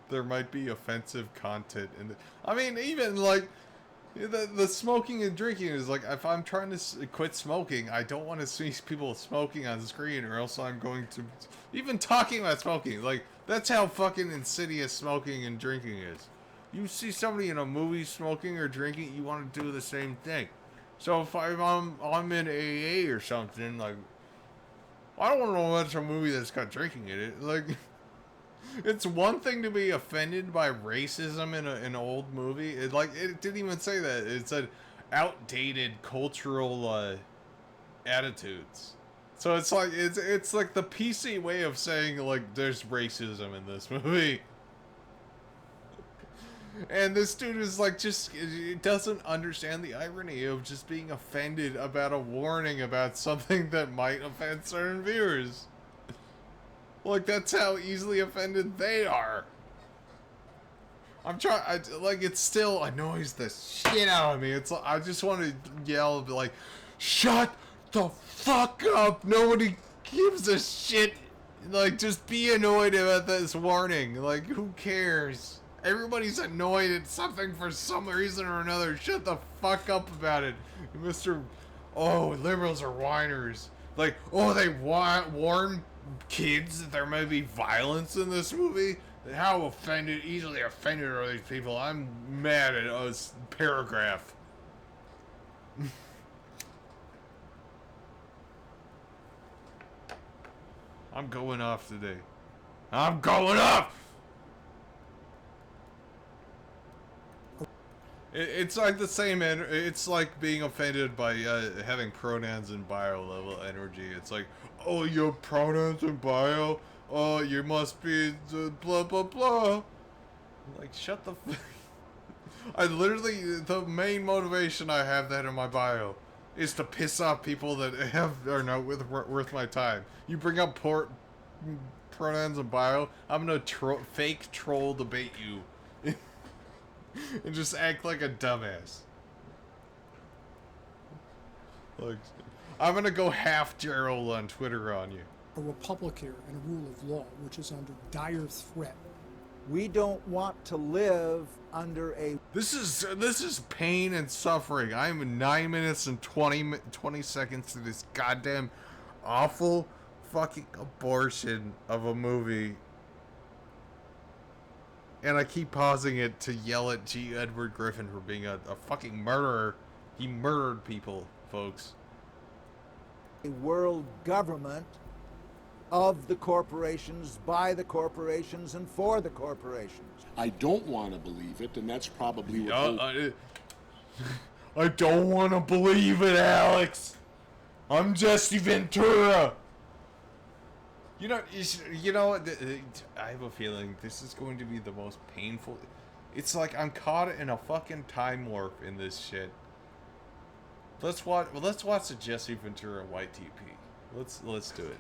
there might be offensive content in it. I mean, even like the smoking and drinking is like, if I'm trying to quit smoking, I don't want to see people smoking on the screen, or else I'm going to even talking about smoking. Like, that's how fucking insidious smoking and drinking is. You see somebody in a movie smoking or drinking, you want to do the same thing. So if I'm in AA or something, like, I don't want to watch a movie that's got drinking in it. Like, it's one thing to be offended by racism in an old movie. It didn't even say that. It said outdated cultural attitudes. So it's like it's like the PC way of saying, like, there's racism in this movie. And this dude is like, just doesn't understand the irony of just being offended about a warning about something that might offend certain viewers. Like, that's how easily offended they are. I'm trying, like, it still annoys the shit out of me. It's like, I just want to yell, like, shut the fuck up. Nobody gives a shit. Like, just be annoyed about this warning. Like, who cares? Everybody's annoyed at something for some reason or another. Shut the fuck up about it. Liberals are whiners. Like, they warn kids that there may be violence in this movie? How easily offended are these people? I'm mad at us. Paragraph. I'm going off today. I'm going off! It's like the same, it's like being offended by having pronouns in bio level energy. It's like, oh, your pronouns in bio? Oh, you must be blah, blah, blah. Like, shut the fuck. The main motivation I have that in my bio is to piss off people that are not worth my time. You bring up pronouns in bio, I'm gonna fake troll debate you. And just act like a dumbass. Like, I'm gonna go half Gerald on Twitter on you. A republic here and a rule of law, which is under dire threat. We don't want to live under a... This is pain and suffering. I am 9 minutes and 20 seconds to this goddamn awful fucking abortion of a movie. And I keep pausing it to yell at G. Edward Griffin for being a fucking murderer. He murdered people, folks. A world government of the corporations, by the corporations, and for the corporations. I don't want to believe it, and that's probably what. I don't want to believe it, Alex. I'm Jesse Ventura. You know, I have a feeling this is going to be the most painful. It's like I'm caught in a fucking time warp in this shit. Let's watch the Jesse Ventura YTP. Let's do it.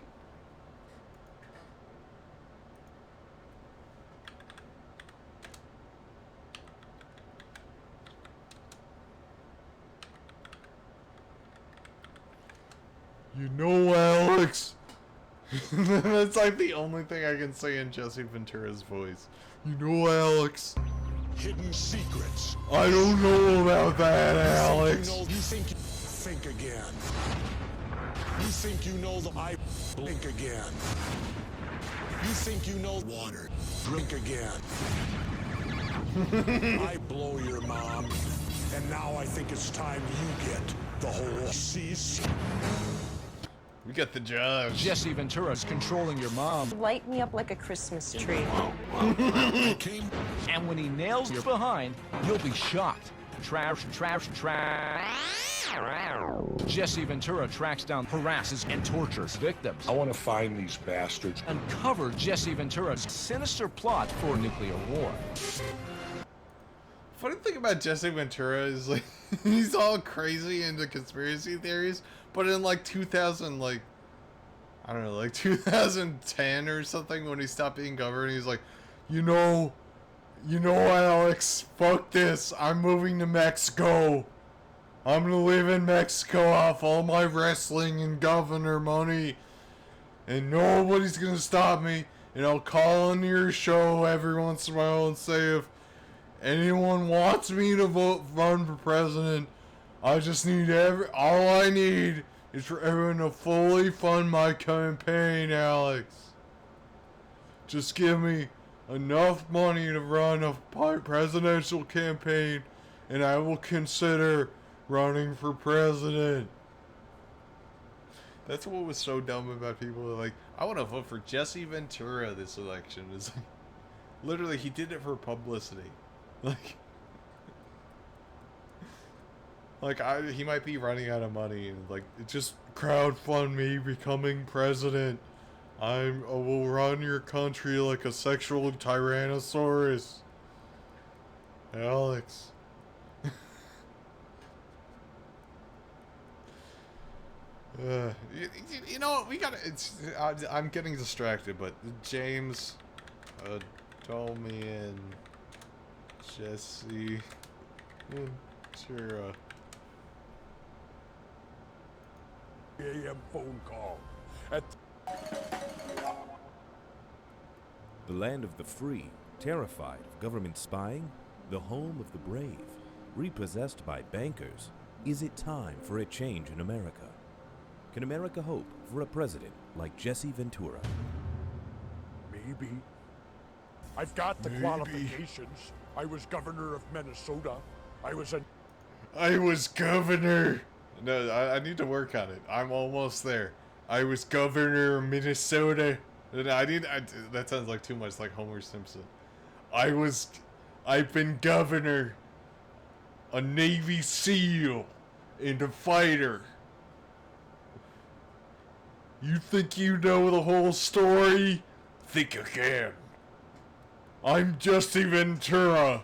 You know, Alex. That's like the only thing I can say in Jesse Ventura's voice. You know, Alex. Hidden secrets. I don't know about that, Alex. You think again. You think you know the I blink again. You think you know water. Drink again. I blow your mom, and now I think it's time you get the whole cease. We got the judge. Jesse Ventura's controlling your mom. Light me up like a Christmas tree. And when he nails your behind, you'll be shocked. Trash. Jesse Ventura tracks down, harasses, and tortures victims. I want to find these bastards. Uncover Jesse Ventura's sinister plot for nuclear war. Funny thing about Jesse Ventura is like he's all crazy into conspiracy theories, but in like 2010 or something when he stopped being governor, he's like, you know, Alex, fuck this. I'm moving to Mexico. I'm gonna live in Mexico off all my wrestling and governor money, and nobody's gonna stop me. And I'll call into your show every once in a while and say if anyone wants me to run for president, I just need all I need is for everyone to fully fund my campaign, Alex. Just give me enough money to run a presidential campaign, and I will consider running for president. That's what was so dumb about people who are like, I want to vote for Jesse Ventura this election. It's like, literally, he did it for publicity. He might be running out of money, and just crowdfund me becoming president. I will run your country like a sexual tyrannosaurus. Alex. You know what? We gotta. I'm getting distracted, but James, Domi and Jesse Ventura. AM phone call. The land of the free, terrified of government spying, the home of the brave, repossessed by bankers. Is it time for a change in America? Can America hope for a president like Jesse Ventura? Maybe. I've got the qualifications. I was governor of Minnesota. I was governor. No, I need to work on it. I'm almost there. I was governor of Minnesota. That sounds like too much like Homer Simpson. I've been governor, a Navy SEAL, and a fighter. You think you know the whole story? Think again. I'm Jesse Ventura,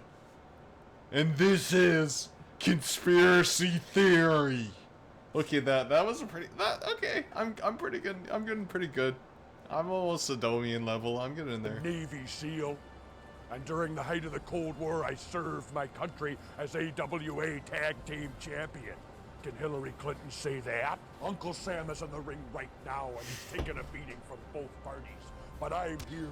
and this is Conspiracy Theory. Okay, that was a pretty. Okay, I'm pretty good. I'm getting pretty good. I'm almost Sodomian level. I'm getting in there. Navy SEAL. And during the height of the Cold War, I served my country as AWA Tag Team Champion. Can Hillary Clinton say that? Uncle Sam is in the ring right now, and he's taking a beating from both parties. But I'm here.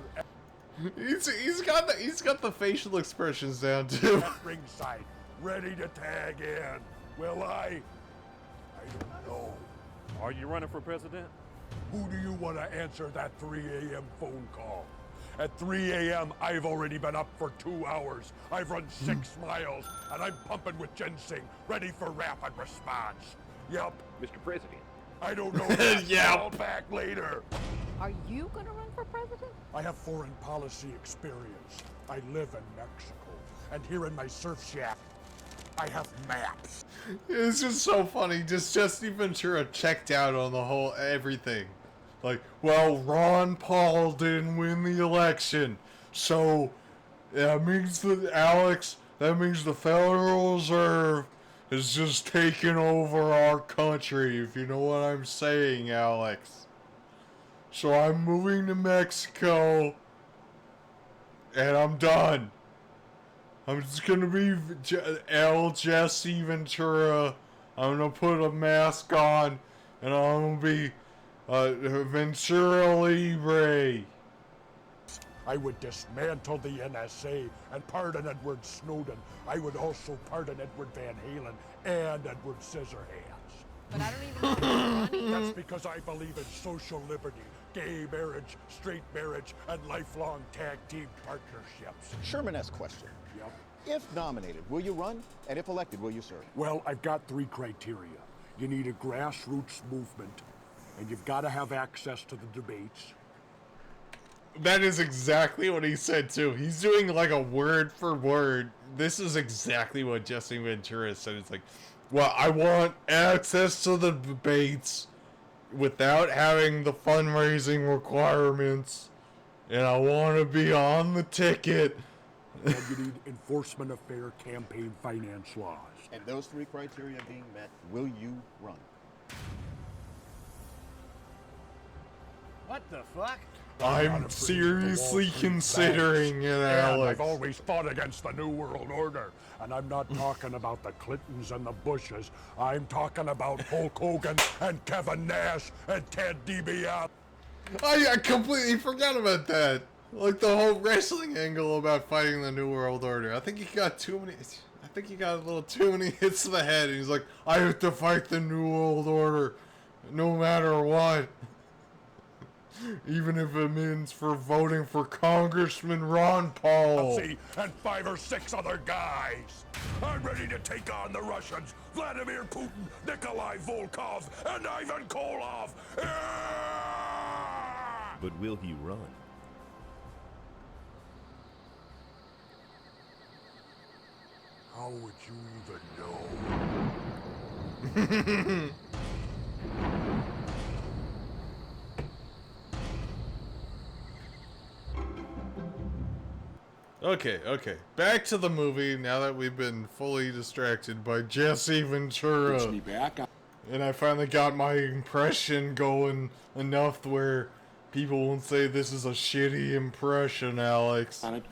He's got the facial expressions down too. At ringside, ready to tag in. Well, I don't know. Are you running for president? Who do you want to answer that 3 a.m. phone call? At 3 a.m., I've already been up for 2 hours. I've run 6 miles, and I'm pumping with ginseng, ready for rapid response. Yep. Mr. President, I don't know that. Yeah. I'll back later. Are you going to run for president? I have foreign policy experience. I live in Mexico. And here in my surf shack, I have maps. It's just so funny. Just Jesse Ventura checked out on the whole everything. Like, well, Ron Paul didn't win the election, so that means that means the Federal Reserve is just taking over our country, if you know what I'm saying, Alex. So I'm moving to Mexico, and I'm done. I'm just gonna be Jesse Ventura. I'm gonna put a mask on, and I'm gonna be Ventura Libre. I would dismantle the NSA and pardon Edward Snowden. I would also pardon Edward Van Halen and Edward Scissorhands. But I don't even know if you're running. That's because I believe in social liberty, gay marriage, straight marriage, and lifelong tag team partnerships. Sherman-esque question. Yep. If nominated, will you run? And if elected, will you serve? Well, I've got 3 criteria. You need a grassroots movement, and you've got to have access to the debates. That is exactly what he said, too. He's doing like a word for word. This is exactly what Jesse Ventura said. It's like, well, I want access to the debates without having the fundraising requirements, and I want to be on the ticket. And you need enforcement of fair campaign finance laws. And those 3 criteria being met, will you run? What the fuck? I'm seriously considering it, Alex. I've always fought against the New World Order. And I'm not talking about the Clintons and the Bushes. I'm talking about Hulk Hogan and Kevin Nash and Ted DiBiase. I completely forgot about that. Like the whole wrestling angle about fighting the New World Order. I think he got a little too many hits to the head, and he's like, I have to fight the New World Order, no matter what. Even if it means for voting for Congressman Ron Paul. And 5 or 6 other guys. I'm ready to take on the Russians, Vladimir Putin, Nikolai Volkov, and Ivan Koloff. But will he run? How would you even know? Okay. Back to the movie now that we've been fully distracted by Jesse Ventura. Puts me back. And I finally got my impression going enough where people won't say this is a shitty impression, Alex. On it,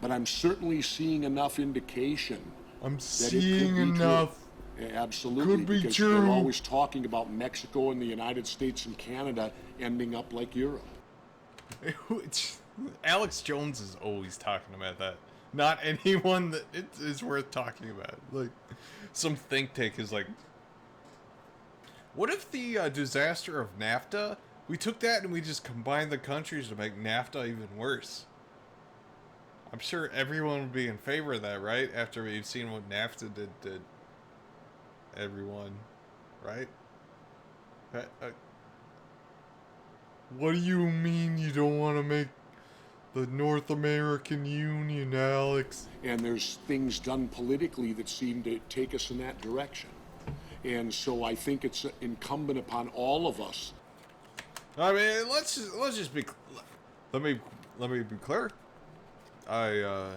but I'm certainly seeing enough indication. I'm seeing enough. Absolutely. Could be because true. They're always talking about Mexico and the United States and Canada ending up like Europe. Alex Jones is always talking about that. Not anyone that it is worth talking about. Like, some think tank is like, what if the disaster of NAFTA, we took that and we just combined the countries to make NAFTA even worse? I'm sure everyone would be in favor of that, right? After we've seen what NAFTA did to everyone, right? What do you mean you don't want to make the North American Union, Alex? And there's things done politically that seem to take us in that direction. And so I think it's incumbent upon all of us. I mean, let's just be. Let me be clear. I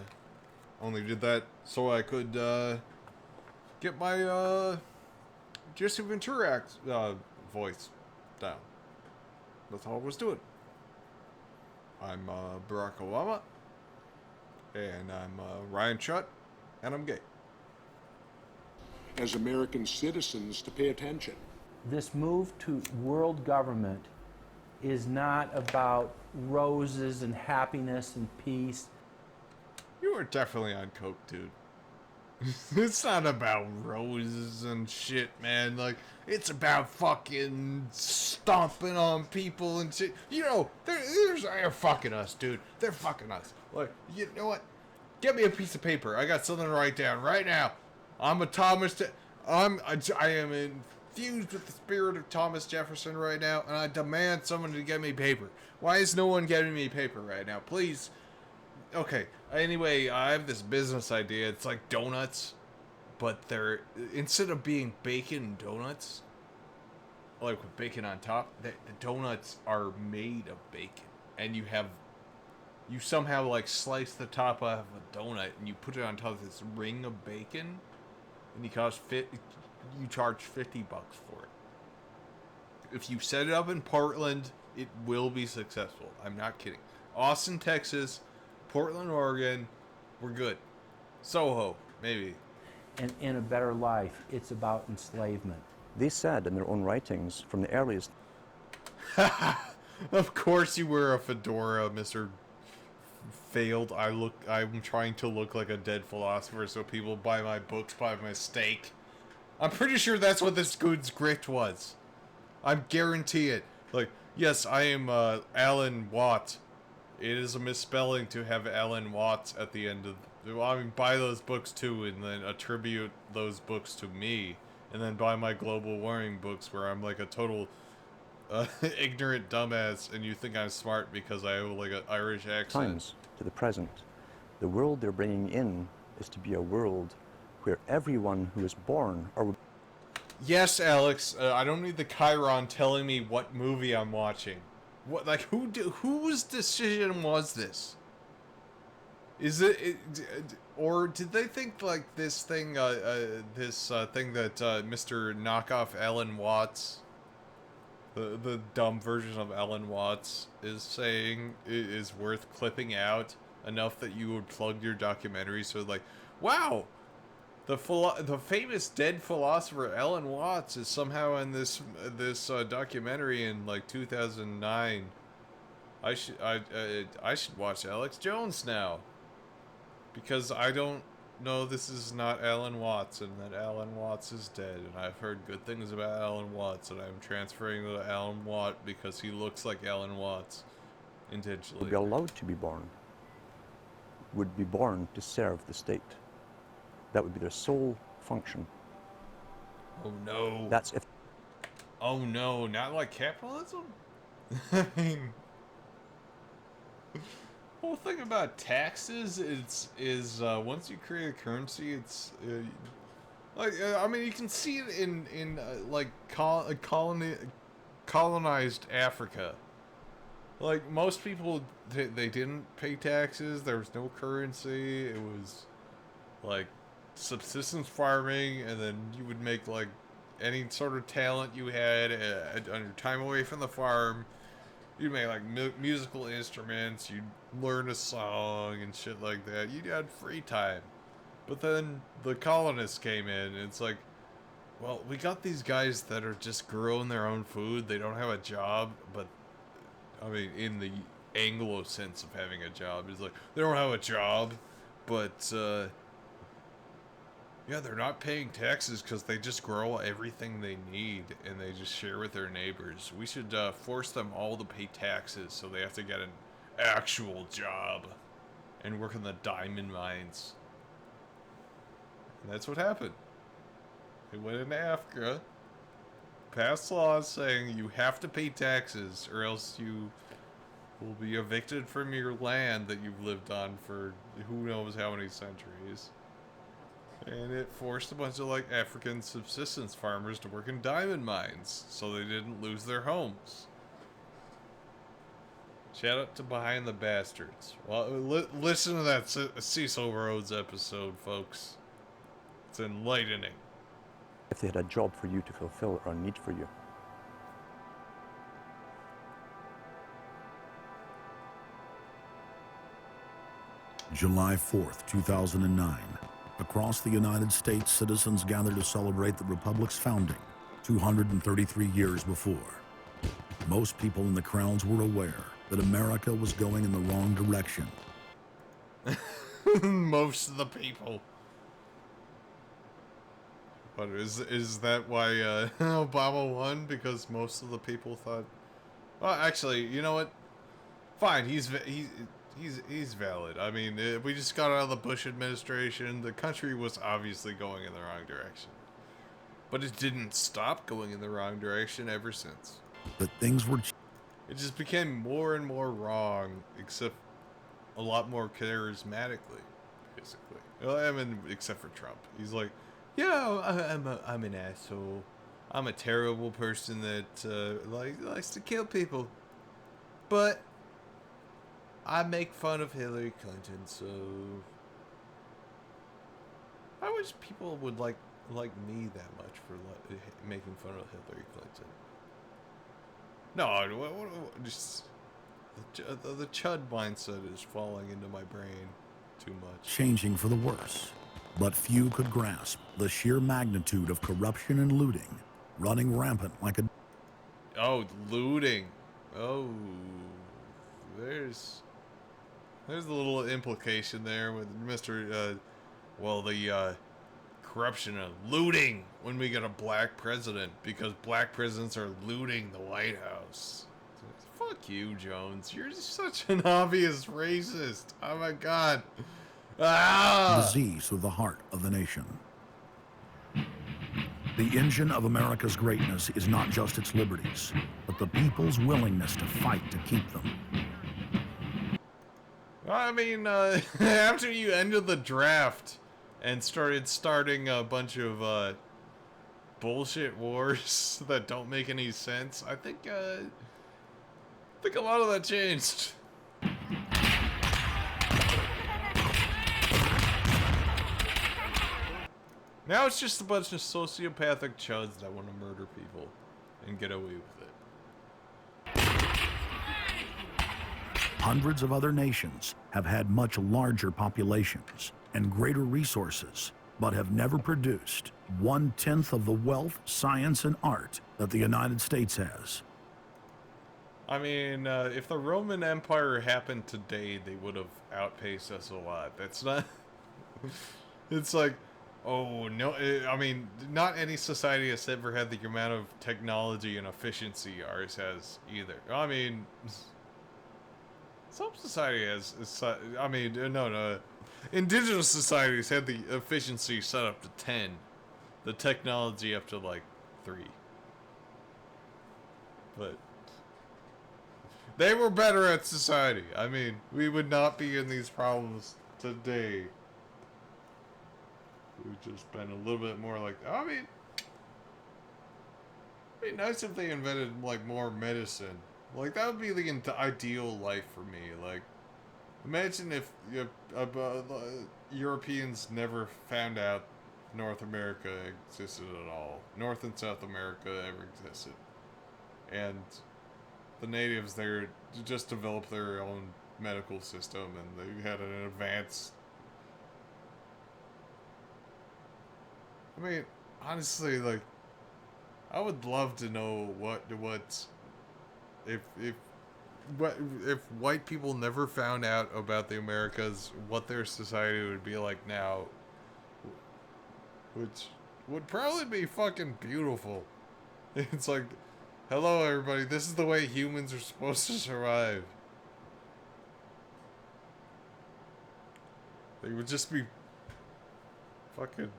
only did that so I could get my Jesse Ventura voice down. That's all I was doing. I'm Barack Obama, and I'm Ryan Schutt, and I'm gay. As American citizens, to pay attention. This move to world government is not about roses and happiness and peace. You are definitely on coke, dude. It's not about roses and shit, man. Like, it's about fucking stomping on people and shit. You know, they're fucking us, dude. They're fucking us. Like, you know what? Get me a piece of paper. I got something to write down right now. I'm a Thomas. I am in infused with the spirit of Thomas Jefferson right now, and I demand someone to get me paper. Why is no one getting me paper right now? Please. Okay, anyway, I have this business idea. It's like donuts, but they're, instead of being bacon donuts, like with bacon on top, the donuts are made of bacon. And you somehow like slice the top off a donut and you put it on top of this ring of bacon, and you charge $50 for it. If you set it up in Portland, it will be successful. I'm not kidding. Austin, Texas, Portland, Oregon, we're good. Soho, maybe. And in A Better Life, it's about enslavement. They said in their own writings from the earliest... Of course you wear a fedora, Mr. Failed. I'm trying to look like a dead philosopher so people buy my books by mistake. I'm pretty sure that's what this good script was. I guarantee it. Like, yes, I am Alan Watt. It is a misspelling to have Alan Watts at the end of... I mean, buy those books too, and then attribute those books to me. And then buy my global warming books where I'm like a total ignorant dumbass, and you think I'm smart because I have like an Irish accent. Times to the present, the world they're bringing in is to be a world where everyone who is born or... Yes, Alex, I don't need the Chiron telling me what movie I'm watching. What, like, whose decision was this? Is it or did they think like this thing, thing that Mr. Knockoff Alan Watts, the dumb version of Alan Watts, is saying is worth clipping out enough that you would plug your documentary? So like, wow, the famous dead philosopher Alan Watts is somehow in this documentary in like 2009. I should watch Alex Jones now. Because I don't know this is not Alan Watts, and that Alan Watts is dead, and I've heard good things about Alan Watts, and I'm transferring to Alan Watt because he looks like Alan Watts, intentionally. Would be allowed to be born, would be born to serve the state. That would be their sole function. Oh no. That's if... Oh no, not like capitalism? I mean... The whole thing about taxes is once you create a currency, it's I mean, you can see it in like colonized Africa. Like, most people they didn't pay taxes. There was no currency. It was like subsistence farming, and then you would make like any sort of talent you had on your time away from the farm. You'd make like musical instruments, you'd learn a song and shit like that. You had free time. But then the colonists came in, and it's like, well, we got these guys that are just growing their own food. They don't have a job, but I mean, in the Anglo sense of having a job, it's like, they don't have a job, but yeah, they're not paying taxes because they just grow everything they need and they just share with their neighbors. We should force them all to pay taxes so they have to get an actual job and work in the diamond mines. And that's what happened. They went into Africa, passed laws saying you have to pay taxes or else you will be evicted from your land that you've lived on for who knows how many centuries. And it forced a bunch of like African subsistence farmers to work in diamond mines so they didn't lose their homes. Shout out to Behind the Bastards. Well, listen to that Cecil Rhodes episode, folks. It's enlightening. If they had a job for you to fulfill or a need for you. July 4th, 2009. Across the United States, citizens gathered to celebrate the Republic's founding 233 years before. Most people in the crowds were aware that America was going in the wrong direction. Most of the people. But is that why Obama won? Because most of the people thought... Well, actually, you know what? Fine, he's valid. I mean, we just got out of the Bush administration. The country was obviously going in the wrong direction. But it didn't stop going in the wrong direction ever since. But things were... It just became more and more wrong, except a lot more charismatically, basically. Well, I mean, except for Trump. He's like, yeah, I'm an asshole. I'm a terrible person that likes to kill people. But I make fun of Hillary Clinton, so I wish people would like me that much for making fun of Hillary Clinton. No, just the Chud mindset is falling into my brain too much. Changing for the worse. But few could grasp the sheer magnitude of corruption and looting, running rampant like a... Oh, looting. Oh, there's a little implication there with Mr. The corruption and looting when we get a black president, because black presidents are looting the White House. Fuck you, Jones. You're such an obvious racist. Oh my God. Disease through the heart of the nation. The engine of America's greatness is not just its liberties, but the people's willingness to fight to keep them. I mean, after you ended the draft and starting a bunch of bullshit wars that don't make any sense, I think a lot of that changed. Now it's just a bunch of sociopathic chuds that want to murder people and get away with it. Hundreds of other nations have had much larger populations and greater resources, but have never produced 1/10 of the wealth, science, and art that the United States has. I mean, if the Roman Empire happened today, they would have outpaced us a lot. That's not... It's like... Oh, no, I mean, not any society has ever had the amount of technology and efficiency ours has either. I mean, some society has, I mean, no. Indigenous societies had the efficiency set up to 10. The technology up to, like, 3. But they were better at society. I mean, we would not be in these problems today. We've just been a little bit more like, I mean, it'd be nice if they invented, like, more medicine. Like, that would be the ideal life for me. Like, imagine if Europeans never found out North America existed at all. North and South America ever existed. And the natives there just developed their own medical system, and they had an advanced... I mean, honestly, like, I would love to know if white people never found out about the Americas, what their society would be like now, which would probably be fucking beautiful. It's like, hello everybody, this is the way humans are supposed to survive. They would just be fucking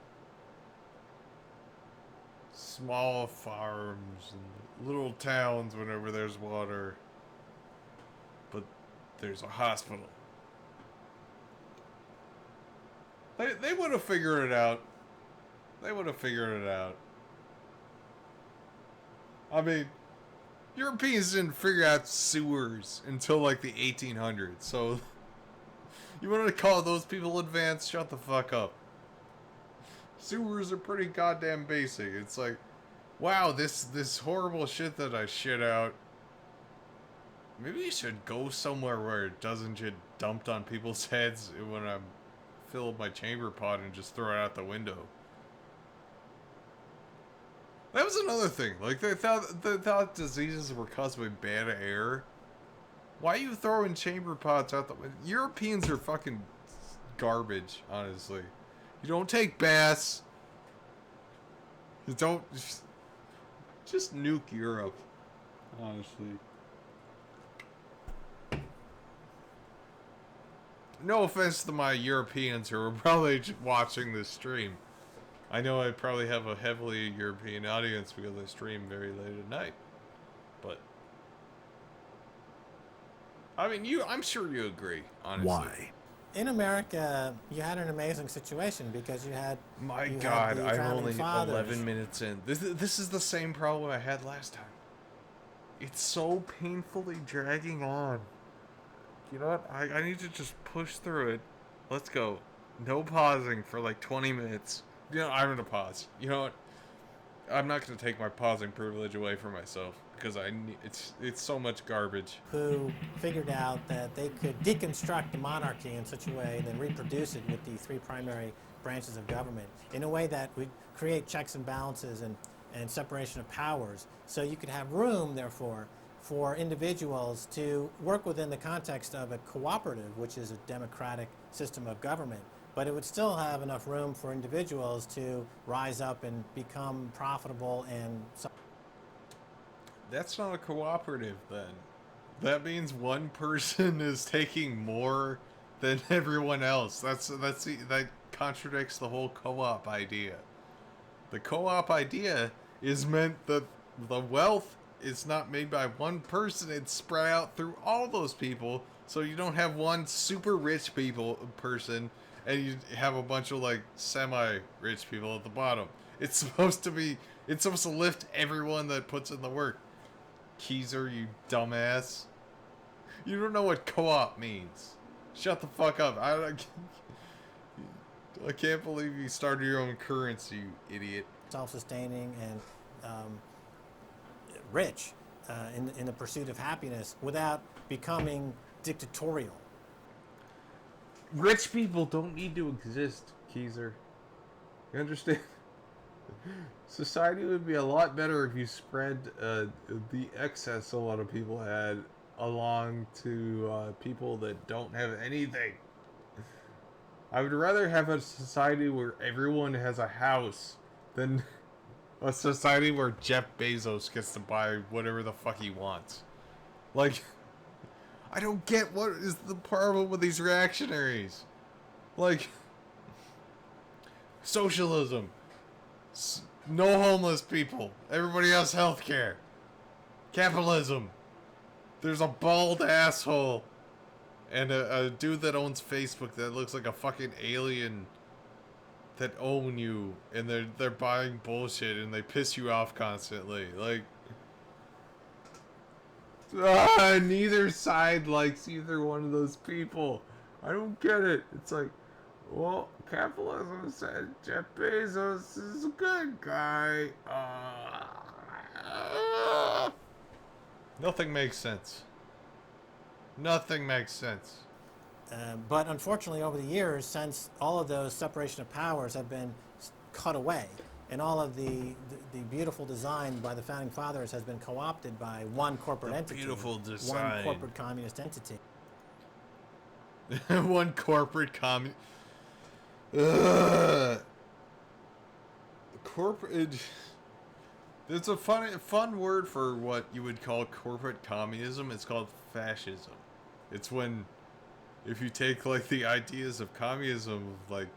small farms and little towns whenever there's water, but there's a hospital. They would have figured it out. They would have figured it out. I mean, Europeans didn't figure out sewers until like the 1800s, so you wanted to call those people advanced? Shut the fuck up. Sewers are pretty goddamn basic. It's like, wow, this horrible shit that I shit out, maybe you should go somewhere where it doesn't get dumped on people's heads when I fill up my chamber pot and just throw it out the window. That was another thing. Like, they thought diseases were caused by bad air. Why are you throwing chamber pots out the window? Europeans are fucking garbage, honestly. You don't take baths. You don't... Just nuke Europe, honestly. No offense to my Europeans who are probably watching this stream. I know I probably have a heavily European audience because I stream very late at night, but I mean, I'm sure you agree, honestly. Why? In America, you had an amazing situation because you had I'm founding only fathers. 11 minutes in. This is the same problem I had last time. It's so painfully dragging on. You know what? I need to just push through it. Let's go. No pausing for like 20 minutes. You know, I'm gonna pause. You know what? I'm not gonna take my pausing privilege away from myself because it's so much garbage. Who figured out that they could deconstruct the monarchy in such a way, then reproduce it with the three primary branches of government in a way that would create checks and balances and separation of powers. So you could have room, therefore, for individuals to work within the context of a cooperative, which is a democratic system of government. But it would still have enough room for individuals to rise up and become profitable and... That's not a cooperative, then. That means one person is taking more than everyone else. That contradicts the whole co-op idea. The co-op idea is meant that the wealth is not made by one person, it's spread out through all those people, so you don't have one super rich person and you have a bunch of like semi-rich people at the bottom. It's supposed to lift everyone that puts in the work. Keezer, you dumbass. You don't know what co-op means. Shut the fuck up. I can't believe you started your own currency, you idiot. Self-sustaining and rich in the pursuit of happiness without becoming dictatorial. Rich people don't need to exist, Keezer. You understand? Society would be a lot better if you spread the excess a lot of people had along to people that don't have anything. I would rather have a society where everyone has a house than a society where Jeff Bezos gets to buy whatever the fuck he wants. Like, I don't get what is the problem with these reactionaries. Like, socialism. No homeless people. Everybody has healthcare. Capitalism. There's a bald asshole and a dude that owns Facebook that looks like a fucking alien that own you, and they're buying bullshit and they piss you off constantly. Like, neither side likes either one of those people. I don't get it. It's like, well, capitalism said Jeff Bezos is a good guy. Nothing makes sense. Nothing makes sense. But unfortunately, over the years, since all of those separation of powers have been cut away, and all of the beautiful design by the founding fathers has been co-opted by one corporate entity. Beautiful design. One corporate communist entity. One corporate corporate. There's a fun word for what you would call corporate communism. It's called fascism. It's when, if you take like the ideas of communism, like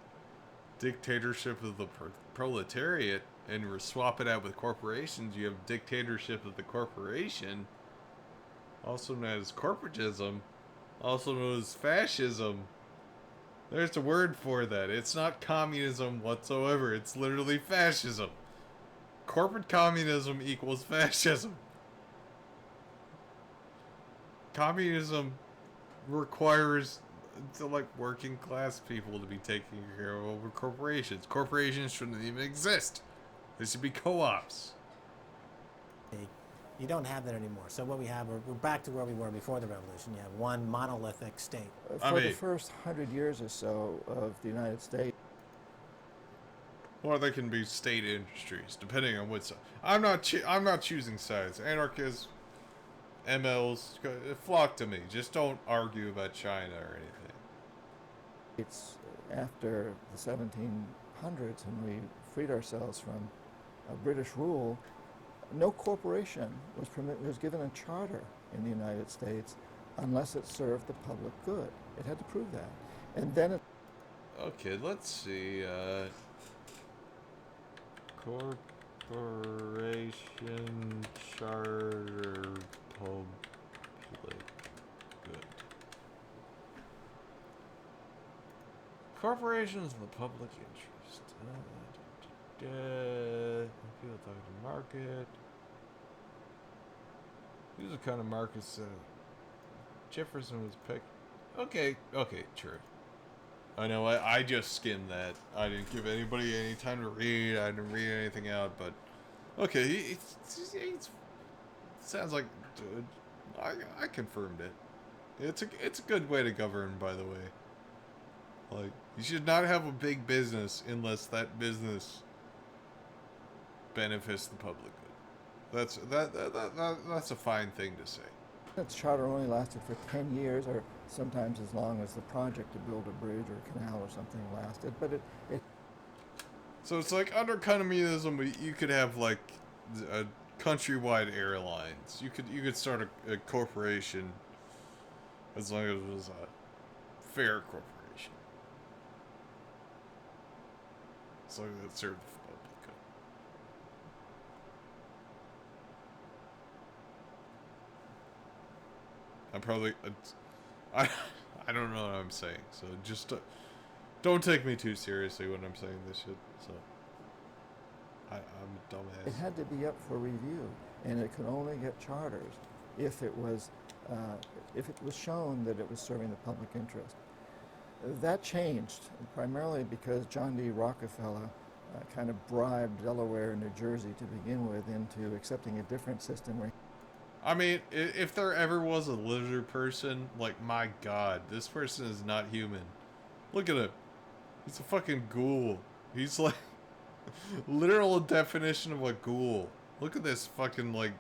dictatorship of the proletariat, and swap it out with corporations, you have dictatorship of the corporation, also known as corporatism, also known as fascism. There's a word for that. It's not communism whatsoever. It's literally fascism. Corporate communism equals fascism. Communism requires like working class people to be taken care of over corporations. Corporations shouldn't even exist. They should be co-ops. You don't have that anymore. So what we have, we're back to where we were before the revolution. You have one monolithic state. For the first 100 years or so of the United States. Or they can be state industries, depending on what side. I'm not choosing sides. Anarchists, MLs, flock to me. Just don't argue about China or anything. It's after the 1700s when we freed ourselves from British rule. No corporation was given a charter in the United States unless it served the public good. It had to prove that. And then Okay, let's see. Corporation Charter Public Good. Corporations in the public interest. People talking to market. These are the kind of markets that Jefferson was picked. Okay, true. I know, I just skimmed that. I didn't give anybody any time to read. I didn't read anything out, but okay, it sounds like I confirmed it. It's a good way to govern, by the way. Like, you should not have a big business unless that business benefits the public good. That's a fine thing to say. Its charter only lasted for 10 years, or sometimes as long as the project to build a bridge or a canal or something lasted. But it So it's like under communism, you could have like a countrywide airlines. You could start a corporation as long as it was a fair corporation. As long as it served the public good. I'm probably I don't know what I'm saying, so just don't take me too seriously when I'm saying this shit. So I'm a dumbass. it had to be up for review, and it could only get charters if it was shown that it was serving the public interest. That changed primarily because John D. Rockefeller kind of bribed Delaware and New Jersey to begin with into accepting a different system where. I mean, if there ever was a lizard person, like, my god, this person is not human. Look at him. He's a fucking ghoul. He's like, literal definition of a ghoul. Look at this fucking, like,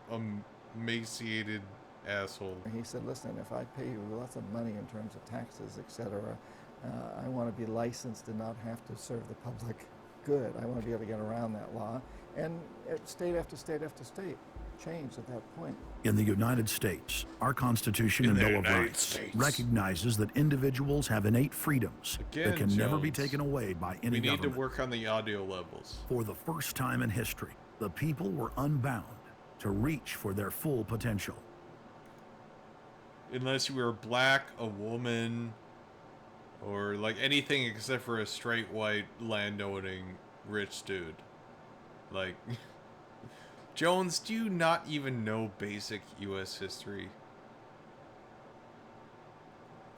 emaciated asshole. He said, listen, if I pay you lots of money in terms of taxes, etc., I want to be licensed and not have to serve the public good. I want to be able to get around that law. And state after state after state changed at that point. In the United States, our Constitution and Bill of Rights recognizes that individuals have innate freedoms that can never be taken away by any government. We need government. to work on the audio levels. For the first time in history, the people were unbound to reach for their full potential. Unless you were black, a woman, or like anything except for a straight white landowning rich dude. Like, Jones, do you not even know basic U.S. history?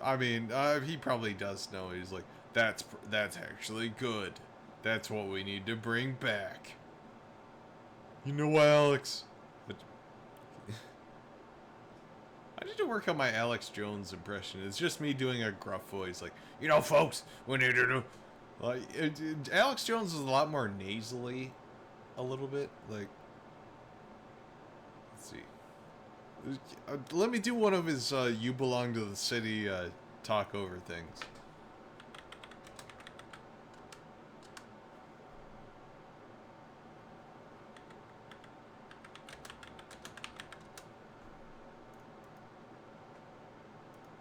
I mean, he probably does know. He's like, that's actually good. That's what we need to bring back. You know, Alex. But I need to work on my Alex Jones impression. It's just me doing a gruff voice, like, you know, folks, we need to do. Like, Alex Jones is a lot more nasally, a little bit. Like, let's see. Let me do one of his "You Belong to the City" talk over things.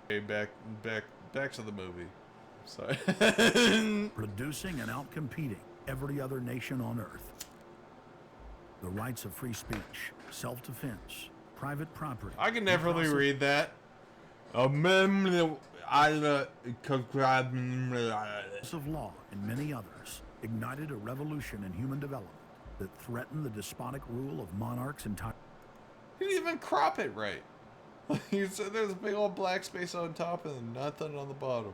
Okay, back to the movie. Sorry. Producing and outcompeting every other nation on Earth. The rights of free speech, self-defense, private property. I can never really read that. Of law and many others ignited a revolution in human development that threatened the despotic rule of monarchs and tyrants. He didn't even crop it right. He said there's a big old black space on top and nothing on the bottom.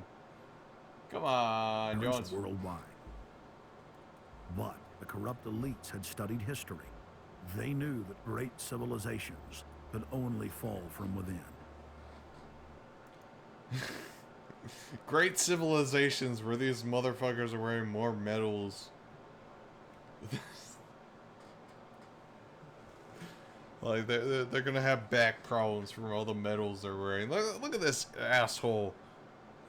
Come on, Jones. Worldwide. But the corrupt elites had studied history. They knew that great civilizations could only fall from within. Great civilizations where these motherfuckers are wearing more medals. Like, they're gonna have back problems from all the medals they're wearing. Look at this asshole.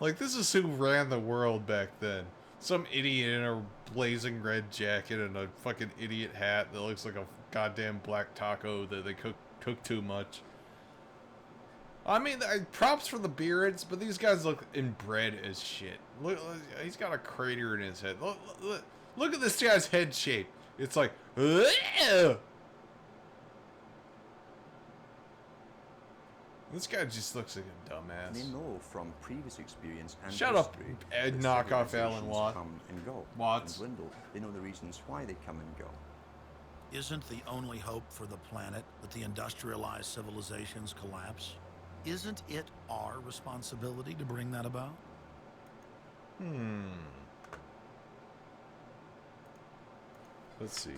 Like, this is who ran the world back then. Some idiot in a blazing red jacket and a fucking idiot hat that looks like a goddamn black taco that they cook too much. I mean, props for the beards, but these guys look inbred as shit. Look, he's got a crater in his head. Look at this guy's head shape. It's like, ugh! This guy just looks like a dumbass. They know from previous experience and Shut up, history Ed, that knock off civilizations Alan Watt. come and go Watts. and dwindle. They know the reasons why they come and go. Isn't the only hope for the planet that the industrialized civilizations collapse? Isn't it our responsibility to bring that about? Let's see.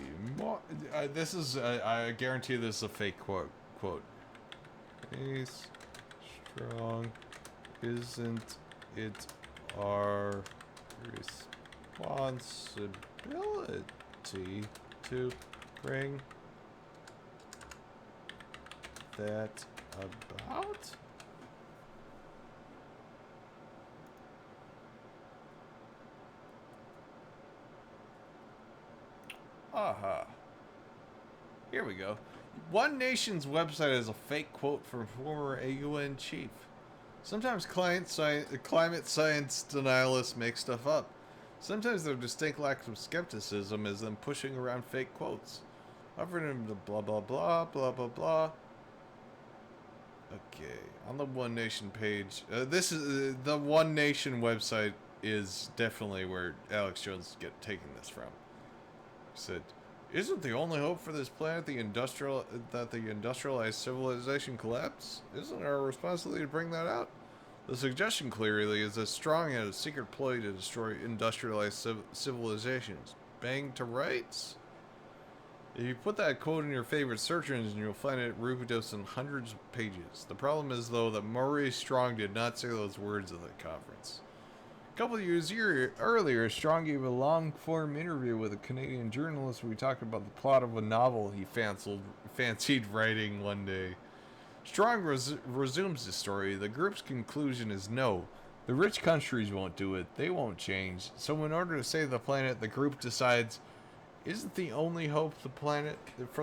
This is, I guarantee this is a fake quote. Ace strong, isn't it our responsibility to bring that about? Aha. Here we go. One Nation's website has a fake quote from former UN chief. Sometimes climate science denialists make stuff up. Sometimes their distinct lack of skepticism is them pushing around fake quotes. Offering them to blah blah blah blah blah blah. Okay, on the One Nation page, this is the One Nation website is definitely where Alex Jones is taking this from. He said, "Isn't the only hope for this planet the industrialized civilization collapse? Isn't our responsibility to bring that out? The suggestion clearly is that Strong had a secret ploy to destroy industrialized civilizations. Bang to rights? If you put that quote in your favorite search engine, you'll find it reproduced in hundreds of pages. The problem is, though, that Maurice Strong did not say those words at the conference. A couple of years earlier, Strong gave a long-form interview with a Canadian journalist where he talked about the plot of a novel he fancied writing one day. Strong resumes the story. The group's conclusion is no. The rich countries won't do it. They won't change. So in order to save the planet, the group decides, isn't the only hope for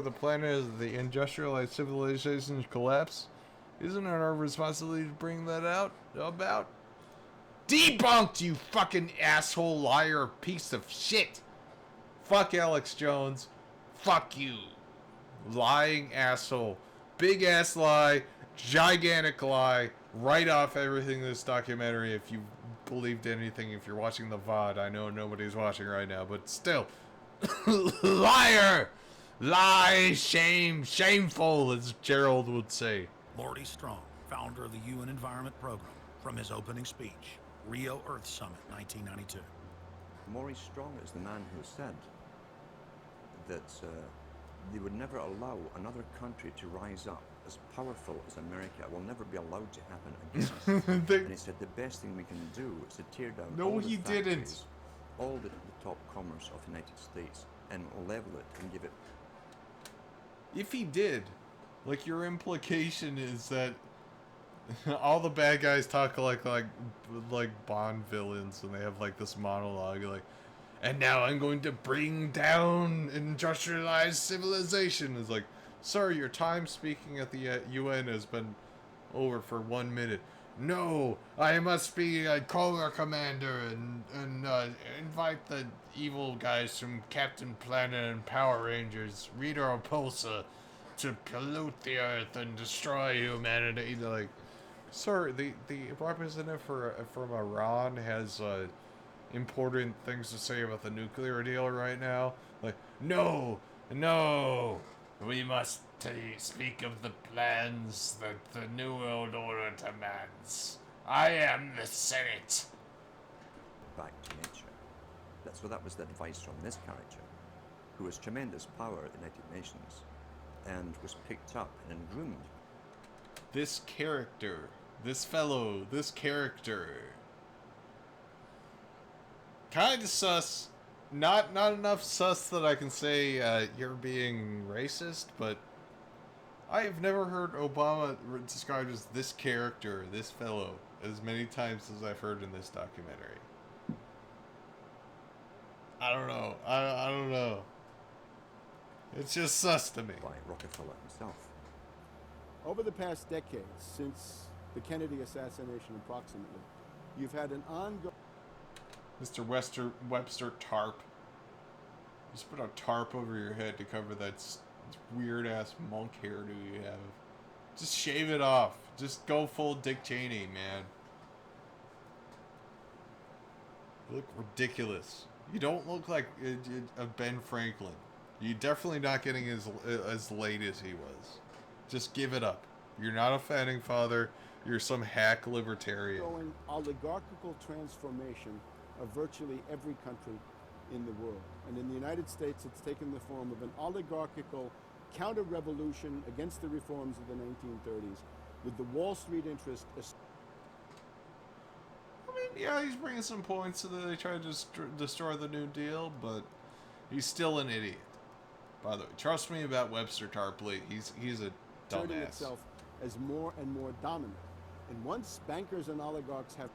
the planet is the industrialized civilizations collapse? Isn't it our responsibility to bring that about? Debunked, you fucking asshole, liar, piece of shit. Fuck Alex Jones. Fuck you. Lying asshole. Big ass lie. Gigantic lie. Write off everything in this documentary if you believed anything. If you're watching the VOD. I know nobody's watching right now, but still. Liar. Lie. Shame. Shameful, as Gerald would say. Morty Strong, founder of the UN Environment Program, from his opening speech, Rio Earth Summit, 1992. Maurice Strong is the man who said that they would never allow another country to rise up as powerful as America. It will never be allowed to happen again. And he said the best thing we can do is to tear down all the factories, all the top commerce of the United States, and level it and give it. If he did, like, your implication is that all the bad guys talk like Bond villains, and they have like this monologue like, and now I'm going to bring down industrialized civilization. It's like, sir, your time speaking at the UN has been over for 1 minute. No, I must be a Cobra Commander and invite the evil guys from Captain Planet and Power Rangers, Rita Repulsa, to pollute the earth and destroy humanity. Like, sir, the representative from Iran has important things to say about the nuclear deal right now. Like, no, we must speak of the plans that the New World Order demands. I am the Senate. Back to nature. That was the advice from this character, who has tremendous power at the United Nations, and was picked up and groomed. This character. This fellow, this character. Kind of sus. Not enough sus that I can say you're being racist, but I have never heard Obama described as this character, this fellow, as many times as I've heard in this documentary. I don't know. I don't know. It's just sus to me. By Rockefeller himself. Over the past decades, since the Kennedy assassination approximately, you've had an ongoing... Mr. Webster Tarp. Just put a tarp over your head to cover that weird ass monk hairdo you have. Just shave it off. Just go full Dick Cheney, man. You look ridiculous. You don't look like a Ben Franklin. You're definitely not getting as late as he was. Just give it up. You're not a founding father. You're some hack libertarian. Going oligarchical transformation of virtually every country in the world. And in the United States, it's taken the form of an oligarchical counter-revolution against the reforms of the 1930s, with the Wall Street interest. I mean, yeah, he's bringing some points so that they try to destroy the New Deal, but he's still an idiot. By the way, trust me about Webster Tarpley. He's a Asserting dumbass. itself as more and more dominant. And once bankers and oligarchs have...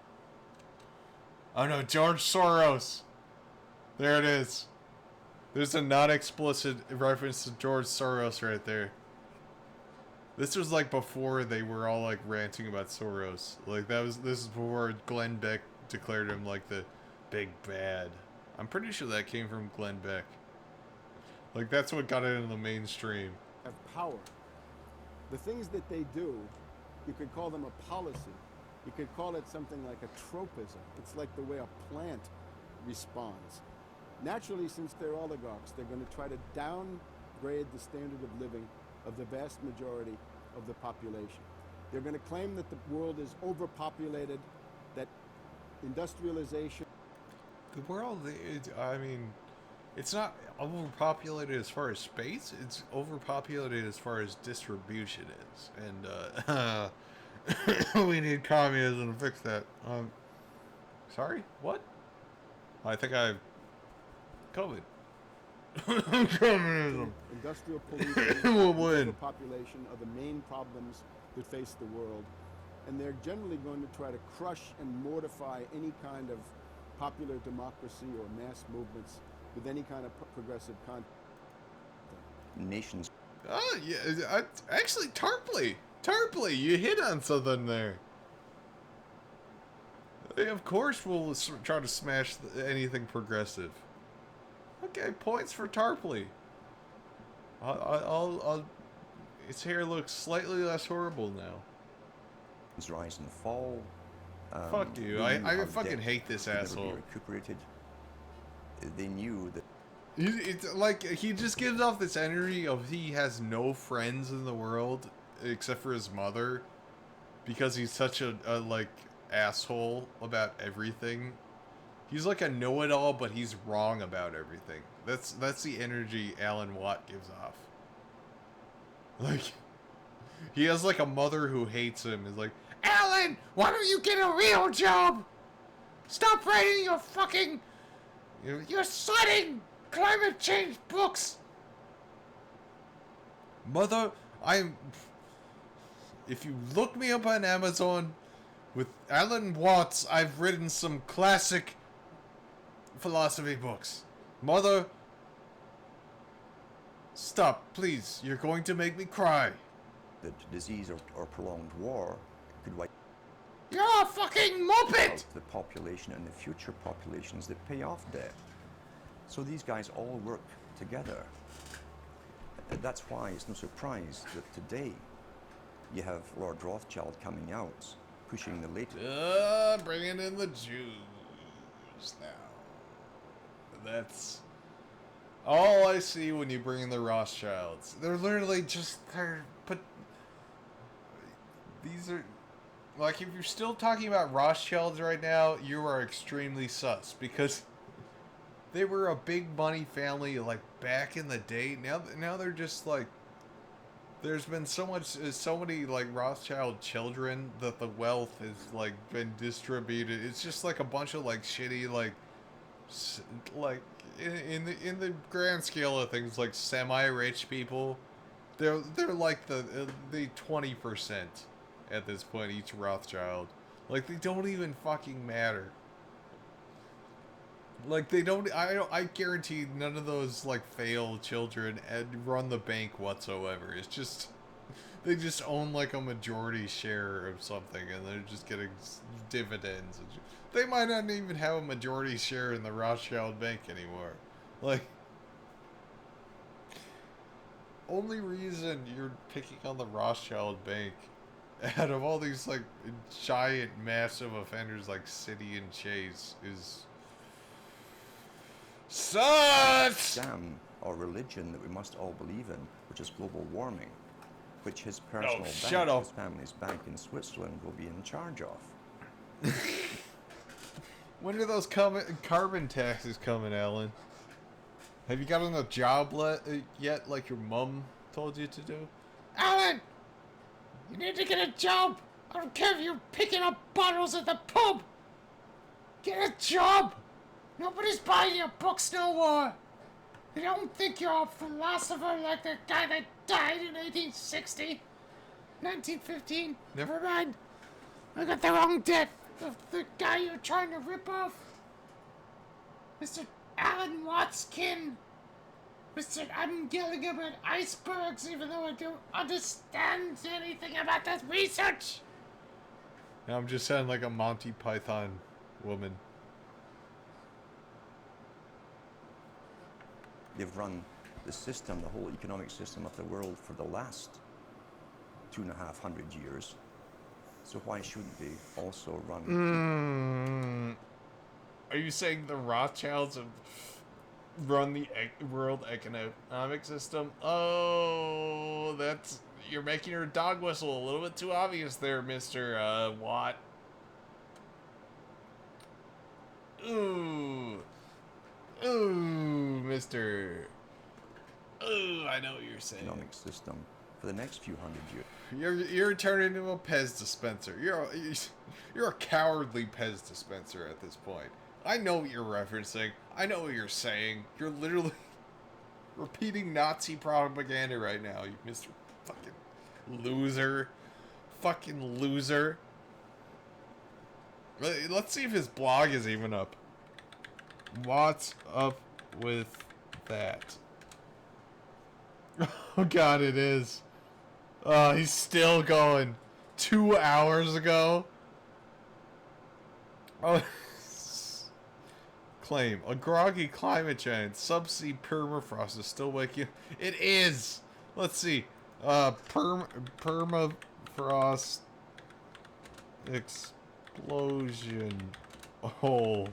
Oh no, George Soros. There it is. There's a non-explicit reference to George Soros right there. This was like before they were all like ranting about Soros. Like this is before Glenn Beck declared him like the big bad. I'm pretty sure that came from Glenn Beck. Like that's what got it into the mainstream. Have power. The things that they do, you could call them a policy. You could call it something like a tropism. It's like the way a plant responds. Naturally, since they're oligarchs, they're going to try to downgrade the standard of living of the vast majority of the population. They're going to claim that the world is overpopulated, that industrialization... The world, I mean, it's not overpopulated as far as space, it's overpopulated as far as distribution is. And, we need communism to fix that. Sorry? What? I think I... COVID. Communism. Industrial pollution, will win. Overpopulation are the main problems that face the world. And they're generally going to try to crush and mortify any kind of popular democracy or mass movements with any kind of progressive content. Nations. Oh, yeah. Actually, Tarpley, you hit on something there. They, of course, will try to smash anything progressive. Okay, points for Tarpley. His hair looks slightly less horrible now. Rise and fall. Fuck you. I fucking hate this asshole. Recuperated. They knew that. It's like he just gives off this energy of he has no friends in the world except for his mother, because he's such a like asshole about everything. He's like a know-it-all, but he's wrong about everything. That's the energy Alan Watt gives off. Like, he has like a mother who hates him. Is like, Alan, why don't you get a real job? Stop writing your fucking, you're citing climate change books. Mother, if you look me up on Amazon, with Alan Watts, I've written some classic philosophy books. Mother, stop, please. You're going to make me cry. That disease or prolonged war could wipe You're a fucking muppet! the population and the future populations that pay off debt. So these guys all work together. That's why it's no surprise that today you have Lord Rothschild coming out, pushing the latest. Bringing in the Jews now. That's all I see when you bring in the Rothschilds. They're literally just these are like, if you're still talking about Rothschilds right now, you are extremely sus, because they were a big money family like back in the day. Now they're just like, there's been so many like Rothschild children that the wealth has like been distributed. It's just like a bunch of like shitty like in the grand scale of things, like semi-rich people. They're like the 20% at this point, each Rothschild. Like, they don't even fucking matter. Like, they don't. I guarantee none of those like failed children run the bank whatsoever. It's just they just own like a majority share of something, and they're just getting dividends. They might not even have a majority share in the Rothschild bank anymore. Like, only reason you're picking on the Rothschild Bank out of all these like giant, massive offenders like Citi and Chase is such scam or religion that we must all believe in, which is global warming, which his personal bank, his family's bank in Switzerland, will be in charge of. When are those carbon taxes coming, Alan? Have you gotten a job yet, like your mum told you to do? Alan! You need to get a job! I don't care if you're picking up bottles at the pub! Get a job! Nobody's buying your books no more! They don't think you're a philosopher like the guy that died in 1860. 1915. Never mind. I got the wrong death of the guy you're trying to rip off. Mr. Alan Watson. Mr. I'm yelling about icebergs even though I don't understand anything about that research. Now I'm just sounding like a Monty Python woman. They've run the system, the whole economic system of the world for the last 250 years. So why shouldn't they also run? Are you saying the Rothschilds have run the world economic system? Oh, you're making your dog whistle a little bit too obvious there, Mr. Watt. Ooh, Mr. Ooh, I know what you're saying. Economic system for the next few hundred years. You're turning into a Pez dispenser. You're a cowardly Pez dispenser at this point. I know what you're referencing. I know what you're saying. You're literally repeating Nazi propaganda right now, you Mr. Fucking loser. Fucking loser. Let's see if his blog is even up. What's up with that? Oh god, it is. He's still going. 2 hours ago. Oh. Claim. A groggy climate change. Subsea permafrost is still waking. It is! Let's see. Permafrost explosion. Oh.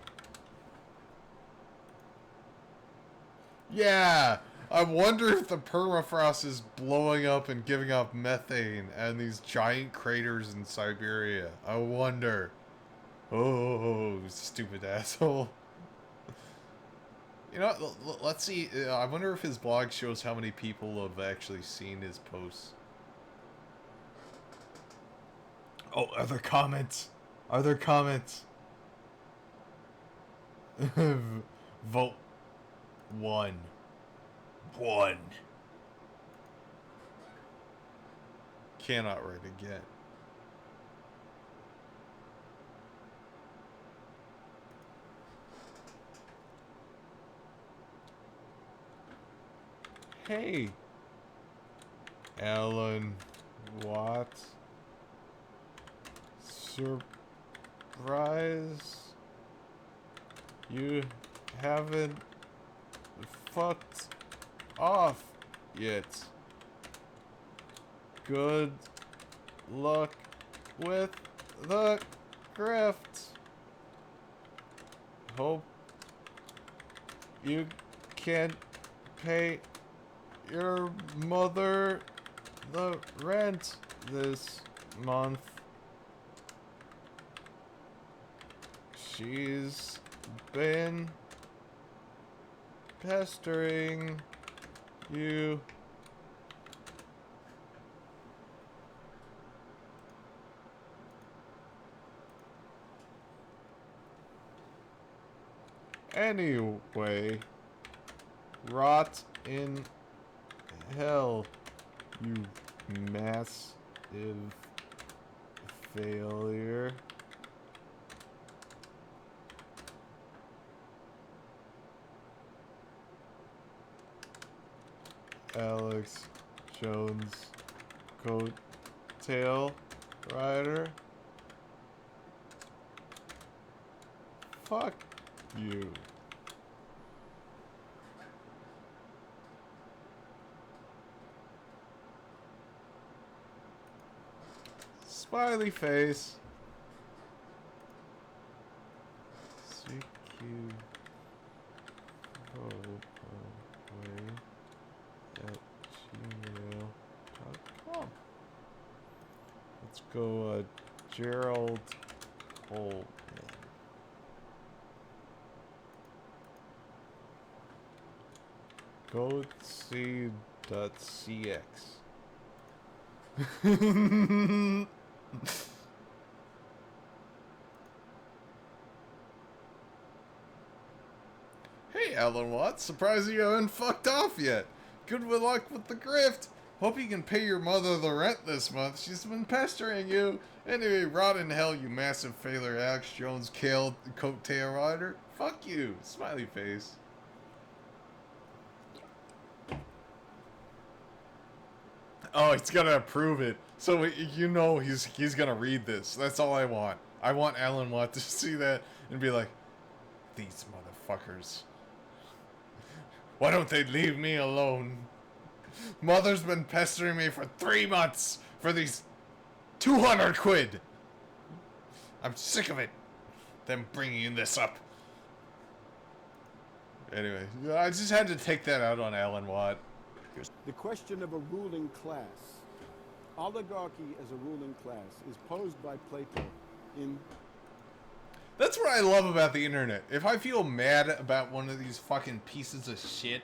Yeah! I wonder if the permafrost is blowing up and giving off methane and these giant craters in Siberia. I wonder. Oh, stupid asshole. You know, let's see. I wonder if his blog shows how many people have actually seen his posts. Oh, other comments. Other comments. Vote 1. 1. Cannot write again. Hey, Alan Watts. Surprise. You haven't fucked off yet. Good luck with the grift. Hope you can pay your mother the rent this month. She's been pestering you. Anyway, rot in hell, you massive failure. Alex Jones, coattail rider. Fuck you. Smiley face. CQ. Way@gmail.com. Let's go, Gerald Coleman. GoSee.cx. Hey, Alan Watts. Surprised you haven't fucked off yet. Good luck with the grift. Hope you can pay your mother the rent this month. She's been pestering you. Anyway, rot in hell, you massive failure, Alex Jones, coattail rider. Fuck you. Smiley face. Oh, he's gonna approve it. So you know he's gonna read this. That's all I want. I want Alan Watt to see that and be like, these motherfuckers. Why don't they leave me alone? Mother's been pestering me for 3 months for these 200 quid. I'm sick of it. Them bringing this up. Anyway, I just had to take that out on Alan Watt. The question of a ruling class, oligarchy as a ruling class, is posed by Plato in... That's what I love about the internet. If I feel mad about one of these fucking pieces of shit,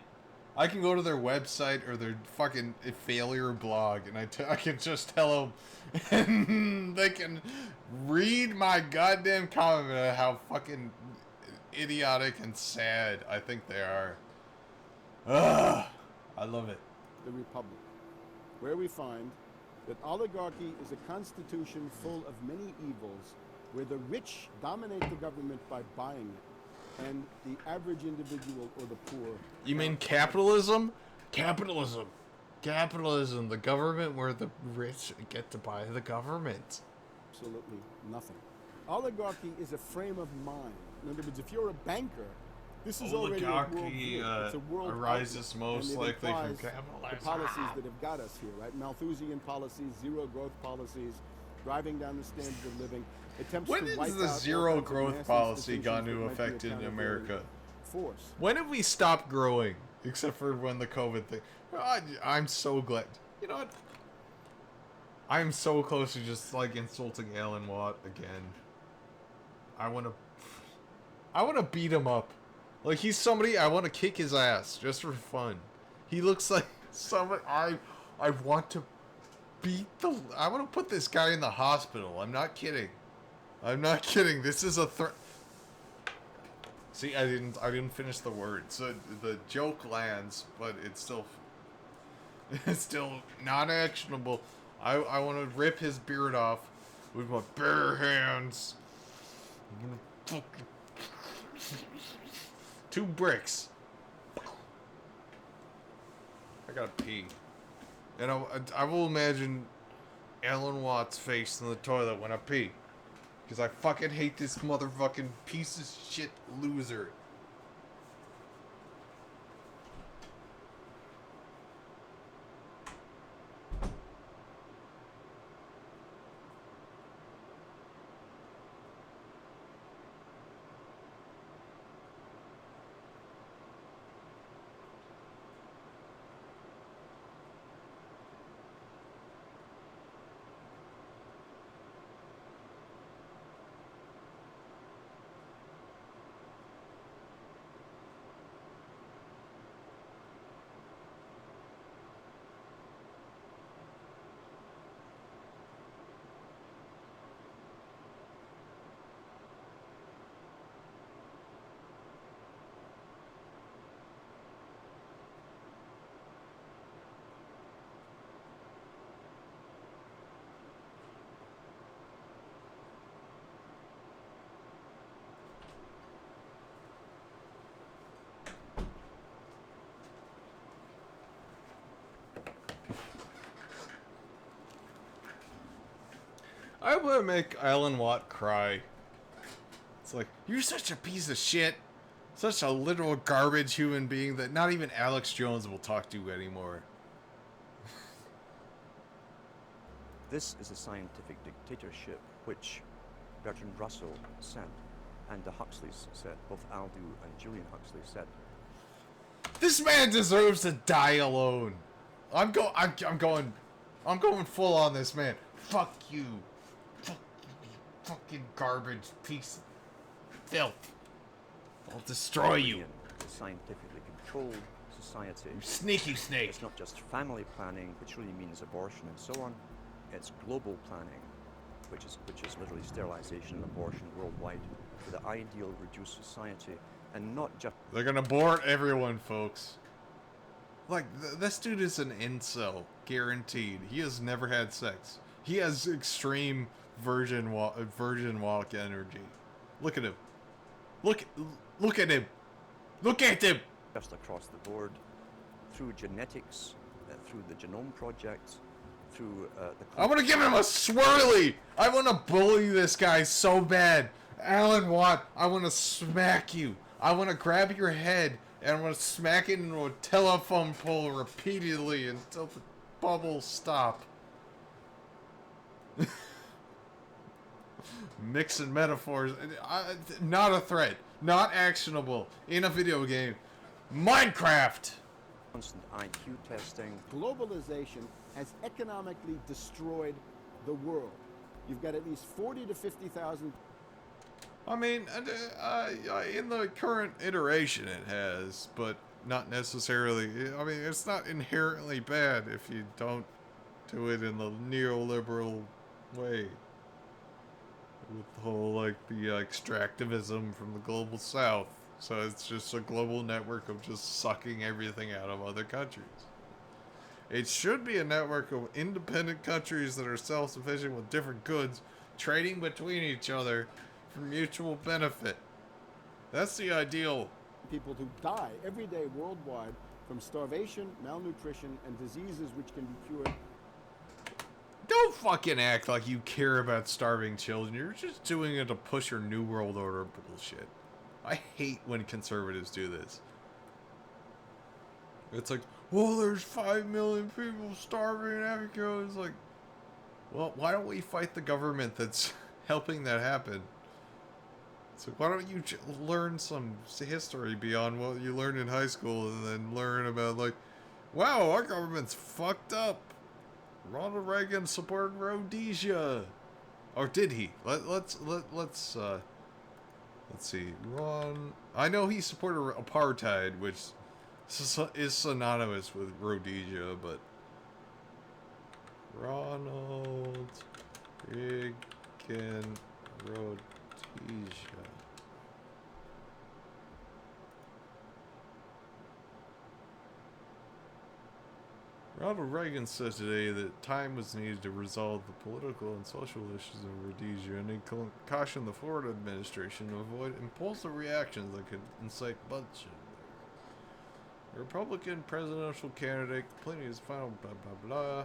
I can go to their website or their fucking failure blog and I can just tell them and they can read my goddamn comment about how fucking idiotic and sad I think they are. Ugh, I love it. The Republic, where we find that oligarchy is a constitution full of many evils, where the rich dominate the government by buying it, and the average individual or the poor... You mean capitalism? Capitalism. Capitalism. The government where the rich get to buy the government. Absolutely nothing. Oligarchy is a frame of mind. In other words, if you're a banker, this is already a world view. It's a world arises outlook, most and it likely from implies capitalism. the policies that have got us here, right? Malthusian policies, zero growth policies, driving down the standard of living. When has the zero growth policy gone into effect in America? When have we stopped growing? Except for when the COVID thing. I'm so glad. You know what? I'm so close to just like insulting Alan Watt again. I want to beat him up. Like he's somebody I want to kick his ass just for fun. He looks like somebody I want to I want to put this guy in the hospital. I'm not kidding. I'm not kidding. This is a threat. See, I didn't finish the word. So the joke lands, but it's still not actionable. I want to rip his beard off with my bare hands. I'm gonna fucking 2 bricks. I gotta pee. And I will imagine Alan Watt's face in the toilet when I pee. Because I fucking hate this motherfucking piece of shit loser. I want to make Alan Watt cry. It's like, you're such a piece of shit. Such a literal garbage human being that not even Alex Jones will talk to anymore. This is a scientific dictatorship, which Bertrand Russell said, and the Huxleys said, both Aldous and Julian Huxley said. This man deserves to die alone. I'm going full on this man. Fuck you. Fuck you, fucking garbage piece of filth. I'll destroy you. A scientifically controlled society. You sneaky snake. It's not just family planning, which really means abortion and so on. It's global planning, which is literally sterilization and abortion worldwide for the ideal reduced society, and not just. They're gonna abort everyone, folks. Like, this dude is an incel, guaranteed. He has never had sex. He has extreme virgin walk energy. Look at him. Look at him. Look at him. Just across the board, through genetics, through the Genome Project, through the. I want to give him a swirly. I want to bully this guy so bad. Alan Watt, I want to smack you. I want to grab your head and I want to smack it into a telephone pole repeatedly until the bubbles stop. Mixing metaphors. Not a threat. Not actionable. In a video game. Minecraft! Constant IQ testing. Globalization has economically destroyed the world. You've got at least 40 to 50,000. I mean, in the current iteration it has, but not necessarily. I mean, it's not inherently bad if you don't do it in the neoliberal way. With the whole, like, the extractivism from the global south. So it's just a global network of just sucking everything out of other countries. It should be a network of independent countries that are self-sufficient with different goods, trading between each other for mutual benefit. That's the ideal. People who die every day worldwide from starvation, malnutrition, and diseases which can be cured. Don't fucking act like you care about starving children. You're just doing it to push your New World Order bullshit. I hate when conservatives do this. It's like, well, there's 5 million people starving in Africa. It's like, well, why don't we fight the government that's helping that happen? So why don't you learn some history beyond what you learned in high school and then learn about, like, wow, our government's fucked up. Ronald Reagan supported Rhodesia. Or did he? Let's see. I know he supported apartheid, which is synonymous with Rhodesia, but Ronald Reagan Rhodesia. Ronald Reagan said today that time was needed to resolve the political and social issues of Rhodesia, and he cautioned the Florida administration to avoid impulsive reactions that could incite bloodshed. The Republican presidential candidate completing his final blah blah blah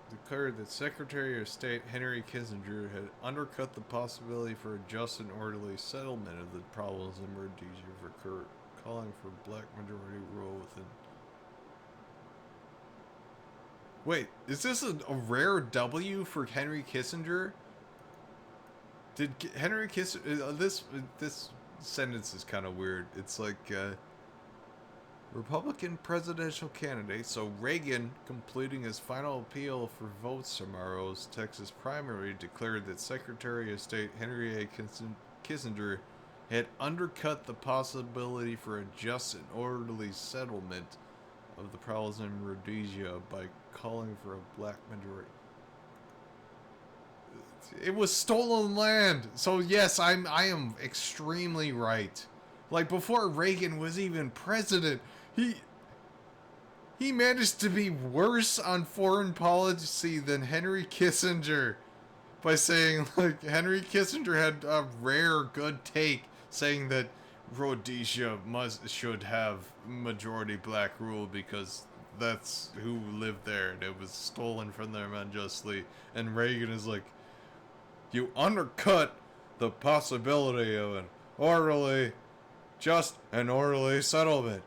declared that Secretary of State Henry Kissinger had undercut the possibility for a just and orderly settlement of the problems in Rhodesia for calling for black majority rule within. Wait, is this a rare W for Henry Kissinger? Did Henry Kissinger... This sentence is kind of weird. It's like, Republican presidential candidate, so Reagan, completing his final appeal for votes tomorrow's Texas primary, declared that Secretary of State Henry A. Kissinger had undercut the possibility for a just and orderly settlement of the problems in Rhodesia by calling for a black majority. It was stolen land. So yes, I am extremely right. Like, before Reagan was even president, he managed to be worse on foreign policy than Henry Kissinger by saying, like, Henry Kissinger had a rare good take saying that Rhodesia should have majority black rule because that's who lived there and it was stolen from them unjustly. And Reagan is like, you undercut the possibility of an orderly, just and orderly settlement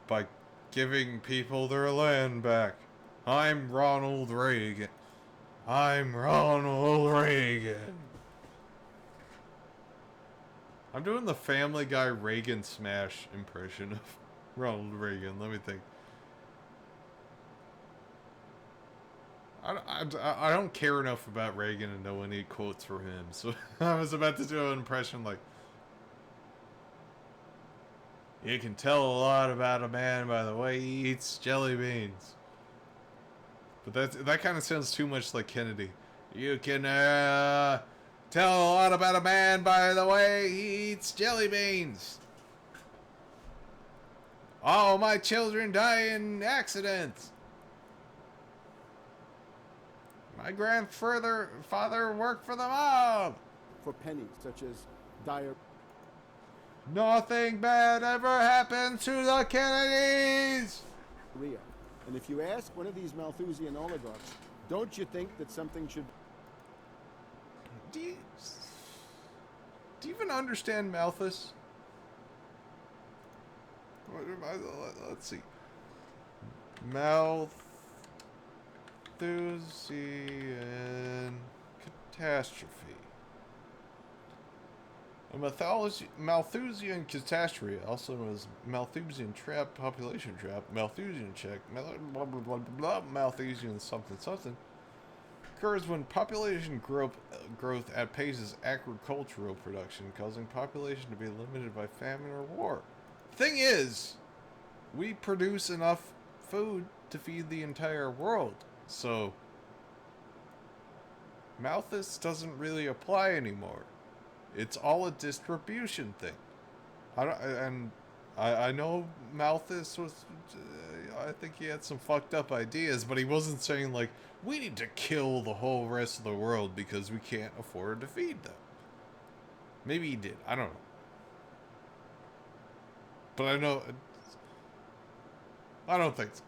by giving people their land back. I'm Ronald Reagan. I'm Ronald Reagan. I'm doing the Family Guy Reagan Smash impression of Ronald Reagan. Let me think. I don't care enough about Reagan to know any quotes from him, so I was about to do an impression like, you can tell a lot about a man by the way he eats jelly beans. But that kind of sounds too much like Kennedy. You can tell a lot about a man by the way he eats jelly beans. All my children die in accidents. My grandfather worked for the mob. For pennies, such as diarrhea. Nothing bad ever happened to the Kennedys. And if you ask one of these Malthusian oligarchs, don't you think that something should... Do you even understand Malthus? Let's see. Malthusian catastrophe. A Malthusian catastrophe, also known as Malthusian trap, population trap, Malthusian check, blah, blah, blah, blah, Malthusian something, something, occurs when population growth outpaces agricultural production, causing population to be limited by famine or war. Thing is, we produce enough food to feed the entire world, so Malthus doesn't really apply anymore. It's all a distribution thing. I know Malthus was, I think he had some fucked up ideas, but he wasn't saying like, we need to kill the whole rest of the world because we can't afford to feed them. Maybe he did. I don't know. But I don't think so.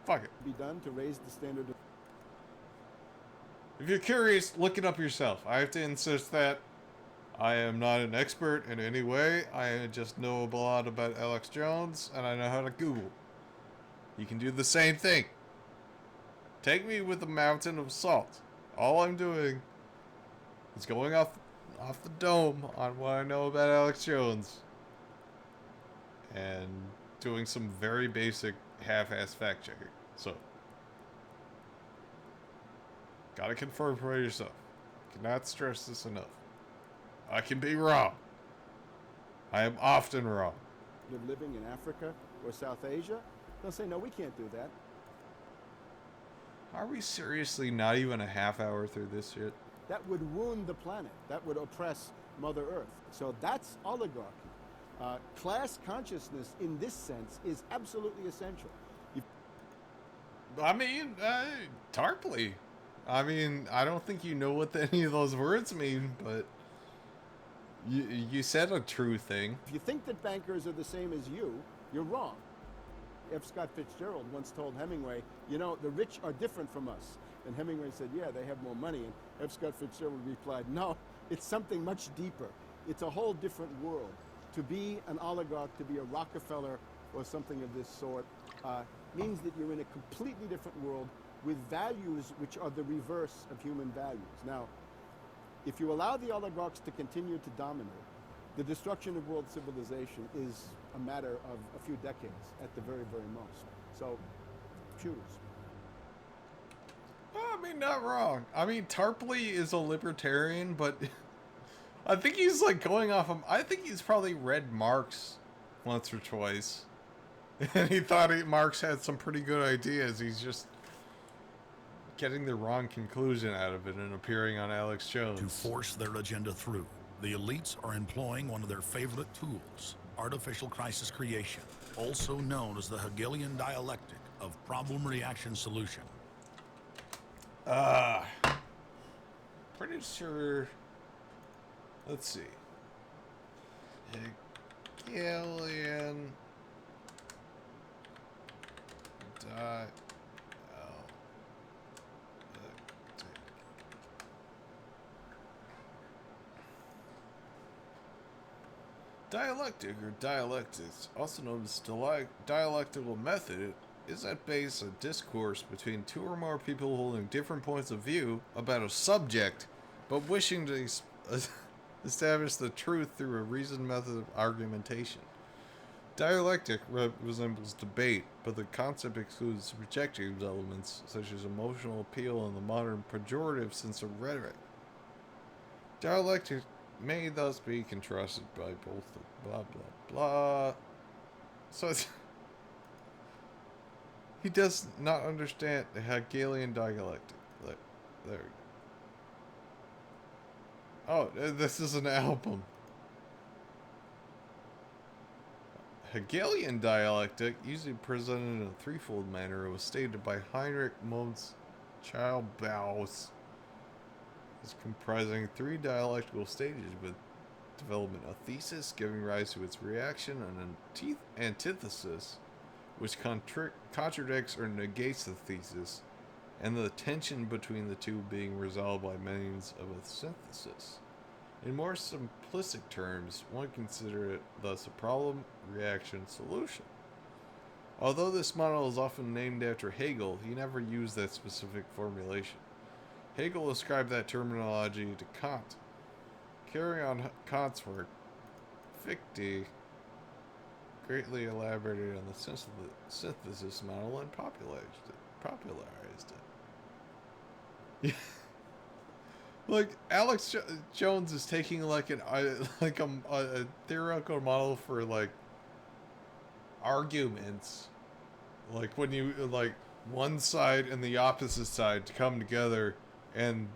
Fuck it. Be done to raise the standard of... If you're curious, look it up yourself. I have to insist that I am not an expert in any way. I just know a lot about Alex Jones, and I know how to Google. You can do the same thing. Take me with a mountain of salt. All I'm doing is going off the dome on what I know about Alex Jones, and doing some very basic half-ass fact-checking. So, gotta confirm for yourself. Cannot stress this enough. I can be wrong. I am often wrong. living in Africa or South Asia, they'll say, no, we can't do that. Are we seriously not even a half hour through this shit? That would wound the planet. That would oppress Mother Earth. So that's oligarchy. Class consciousness in this sense is absolutely essential. I mean, Tarpley. I mean, I don't think you know what any of those words mean, but you said a true thing. If you think that bankers are the same as you, you're wrong. F. Scott Fitzgerald once told Hemingway, you know, the rich are different from us. And Hemingway said, yeah, they have more money. And F. Scott Fitzgerald replied, no, it's something much deeper. It's a whole different world. To be an oligarch, to be a Rockefeller or something of this sort, means that you're in a completely different world with values which are the reverse of human values. Now, if you allow the oligarchs to continue to dominate, the destruction of world civilization is a matter of a few decades at the very, very most. So, choose. I mean, not wrong. I mean, Tarpley is a libertarian, but I think he's like going off of... I think he's probably read Marx once or twice. And he thought Marx had some pretty good ideas. He's just getting the wrong conclusion out of it and appearing on Alex Jones. To force their agenda through, the elites are employing one of their favorite tools, artificial crisis creation, also known as the Hegelian dialectic of problem-reaction solution. Pretty sure... Let's see. Hegelian... Dialectic or dialectics, also known as dialectical method, is at base a discourse between two or more people holding different points of view about a subject, but wishing to establish the truth through a reasoned method of argumentation. Dialectic resembles debate, but the concept excludes subjective elements such as emotional appeal and the modern pejorative sense of rhetoric. Dialectic may thus be contrasted by both the blah blah blah. So it's he does not understand the Hegelian dialectic. There we go. Oh, this is an album. Hegelian dialectic, usually presented in a threefold manner, was stated by Heinrich Mons-Chalbaus as comprising three dialectical stages with development: a thesis, giving rise to its reaction, and an antithesis, which contradicts or negates the thesis, and the tension between the two being resolved by means of a synthesis. In more simplistic terms, one consider it thus a problem, reaction, solution. Although this model is often named after Hegel, he never used that specific formulation. Hegel ascribed that terminology to Kant. Carrying on Kant's work, Fichte greatly elaborated on the synthesis model and popularized it. Like, Alex Jones is taking like a theoretical model for like arguments, like when you like one side and the opposite side to come together, and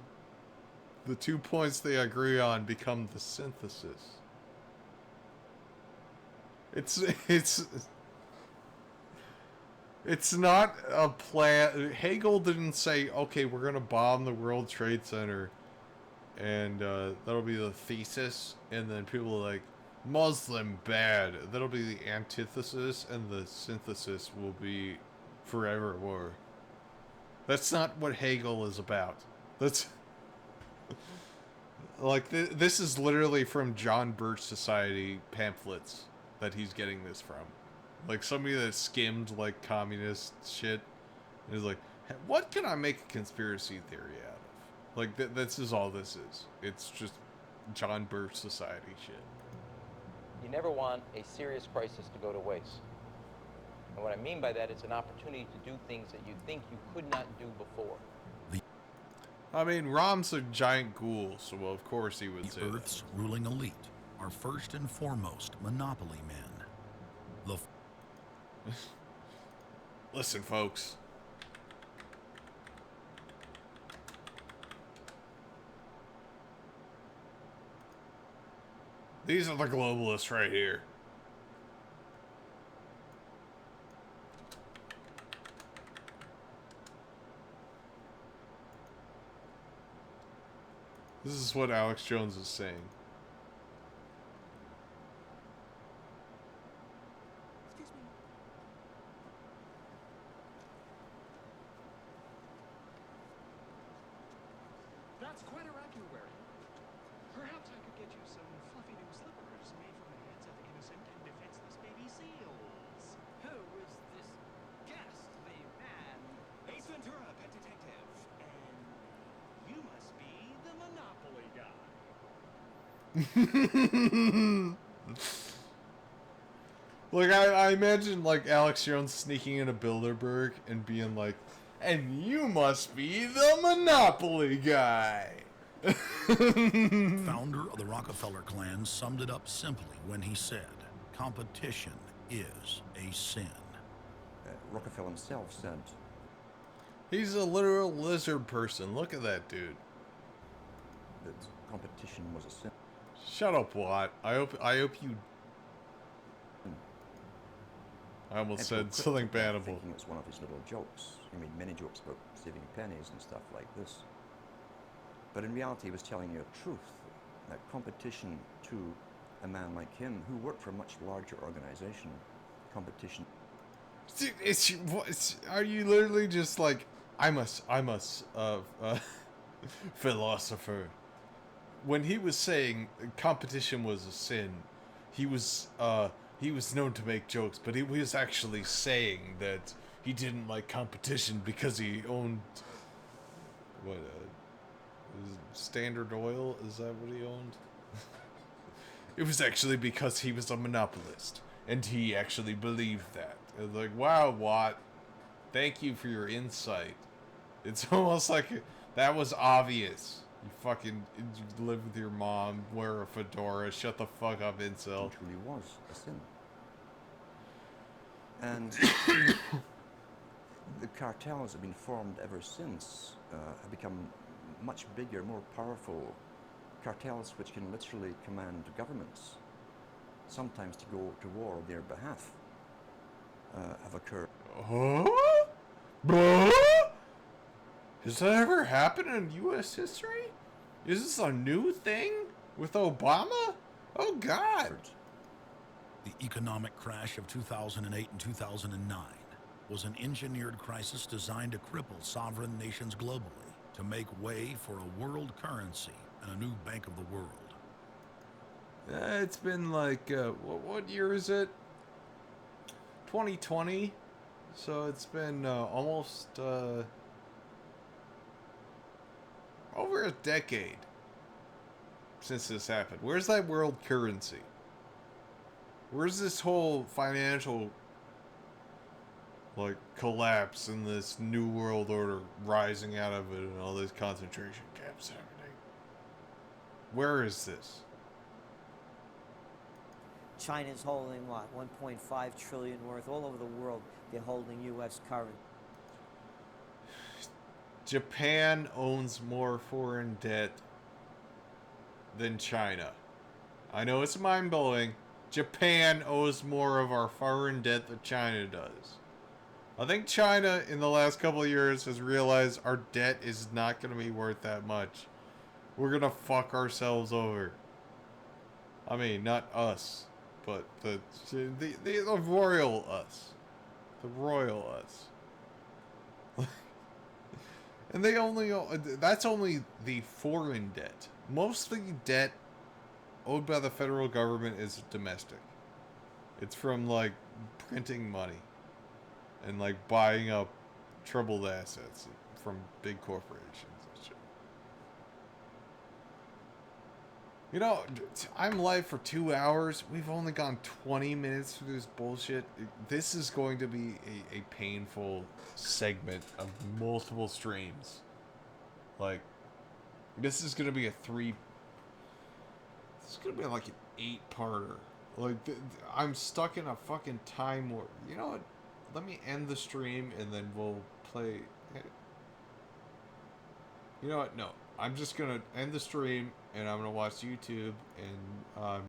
the 2 points they agree on become the synthesis. It's not a plan. Hegel didn't say, okay, we're gonna bomb the World Trade Center, and that'll be the thesis, and then people are like, Muslim bad. That'll be the antithesis, and the synthesis will be forever war. That's not what Hegel is about. That's like this is literally from John Birch Society pamphlets that he's getting this from. Like somebody that skimmed like communist shit and is like, what can I make a conspiracy theory out of? Like this is all this is. It's just John Birch Society shit. You never want a serious crisis to go to waste. And what I mean by that, it's an opportunity to do things that you think you could not do before. I mean, Rom's a giant ghoul, so of course he would say the Earth's ruling elite are first and foremost monopoly men. Listen, folks. These are the globalists right here. This is what Alex Jones is saying. Excuse me. That's quite a rack you're wearing. Perhaps I could get you some fluffy new slippers made from the heads of innocent and defenseless baby seals. Who is this ghastly man? Ace Ventura, Pet Detective. And you must be the Monopoly guy. Like, I imagine, like, Alex Jones sneaking into Bilderberg and being like, and you must be the Monopoly guy. Founder of the Rockefeller clan summed it up simply when he said, competition is a sin. Rockefeller himself said, He's a literal lizard person. Look at that dude. that competition was a sin. Shut up, Watt. I hope you... I almost said something bannable. Thinking it's one of his little jokes. He made many jokes about saving pennies and stuff like this. But in reality, he was telling you a truth. That competition to a man like him, who worked for a much larger organization, competition. Are you literally just like, I'm a philosopher? When he was saying competition was a sin, he was known to make jokes, but he was actually saying that he didn't like competition because he owned what Standard Oil, is that what he owned? It was actually because he was a monopolist and he actually believed that. It was like, wow, Watt, thank you for your insight. It's almost like that was obvious. You fucking live with your mom, wear a fedora, shut the fuck up, incel. It truly was a sin. And the cartels have been formed ever since, have become much bigger, more powerful. Cartels which can literally command governments, sometimes to go to war on their behalf, have occurred. Has that ever happened in U.S. history? Is this a new thing with Obama? Oh, God. The economic crash of 2008 and 2009 was an engineered crisis designed to cripple sovereign nations globally to make way for a world currency and a new Bank of the World. It's been like, what year is it? 2020. So it's been almost over a decade since this happened. Where's that world currency? Where's this whole financial like collapse and this new world order rising out of it and all these concentration camps happening? Where is this? China's holding what, 1.5 trillion worth all over the world. They're holding U.S. currency. Japan owns more foreign debt than China. I know it's mind-blowing. Japan owes more of our foreign debt than China does. I think China in the last couple of years has realized our debt is not going to be worth that much. We're going to fuck ourselves over. I mean, not us, but the royal us. The royal us. And they only, that's only the foreign debt. Most of the debt owed by the federal government is domestic. It's from, like, printing money and, like, buying up troubled assets from big corporations and shit. You know, I'm live for 2 hours. We've only gone 20 minutes through this bullshit. This is going to be a painful segment of multiple streams. Like, this is going to be a this is going to be like an 8-parter. Like, I'm stuck in a fucking time warp. You know what? Let me end the stream and then we'll play. You know what? No. I'm just going to end the stream and I'm going to watch YouTube and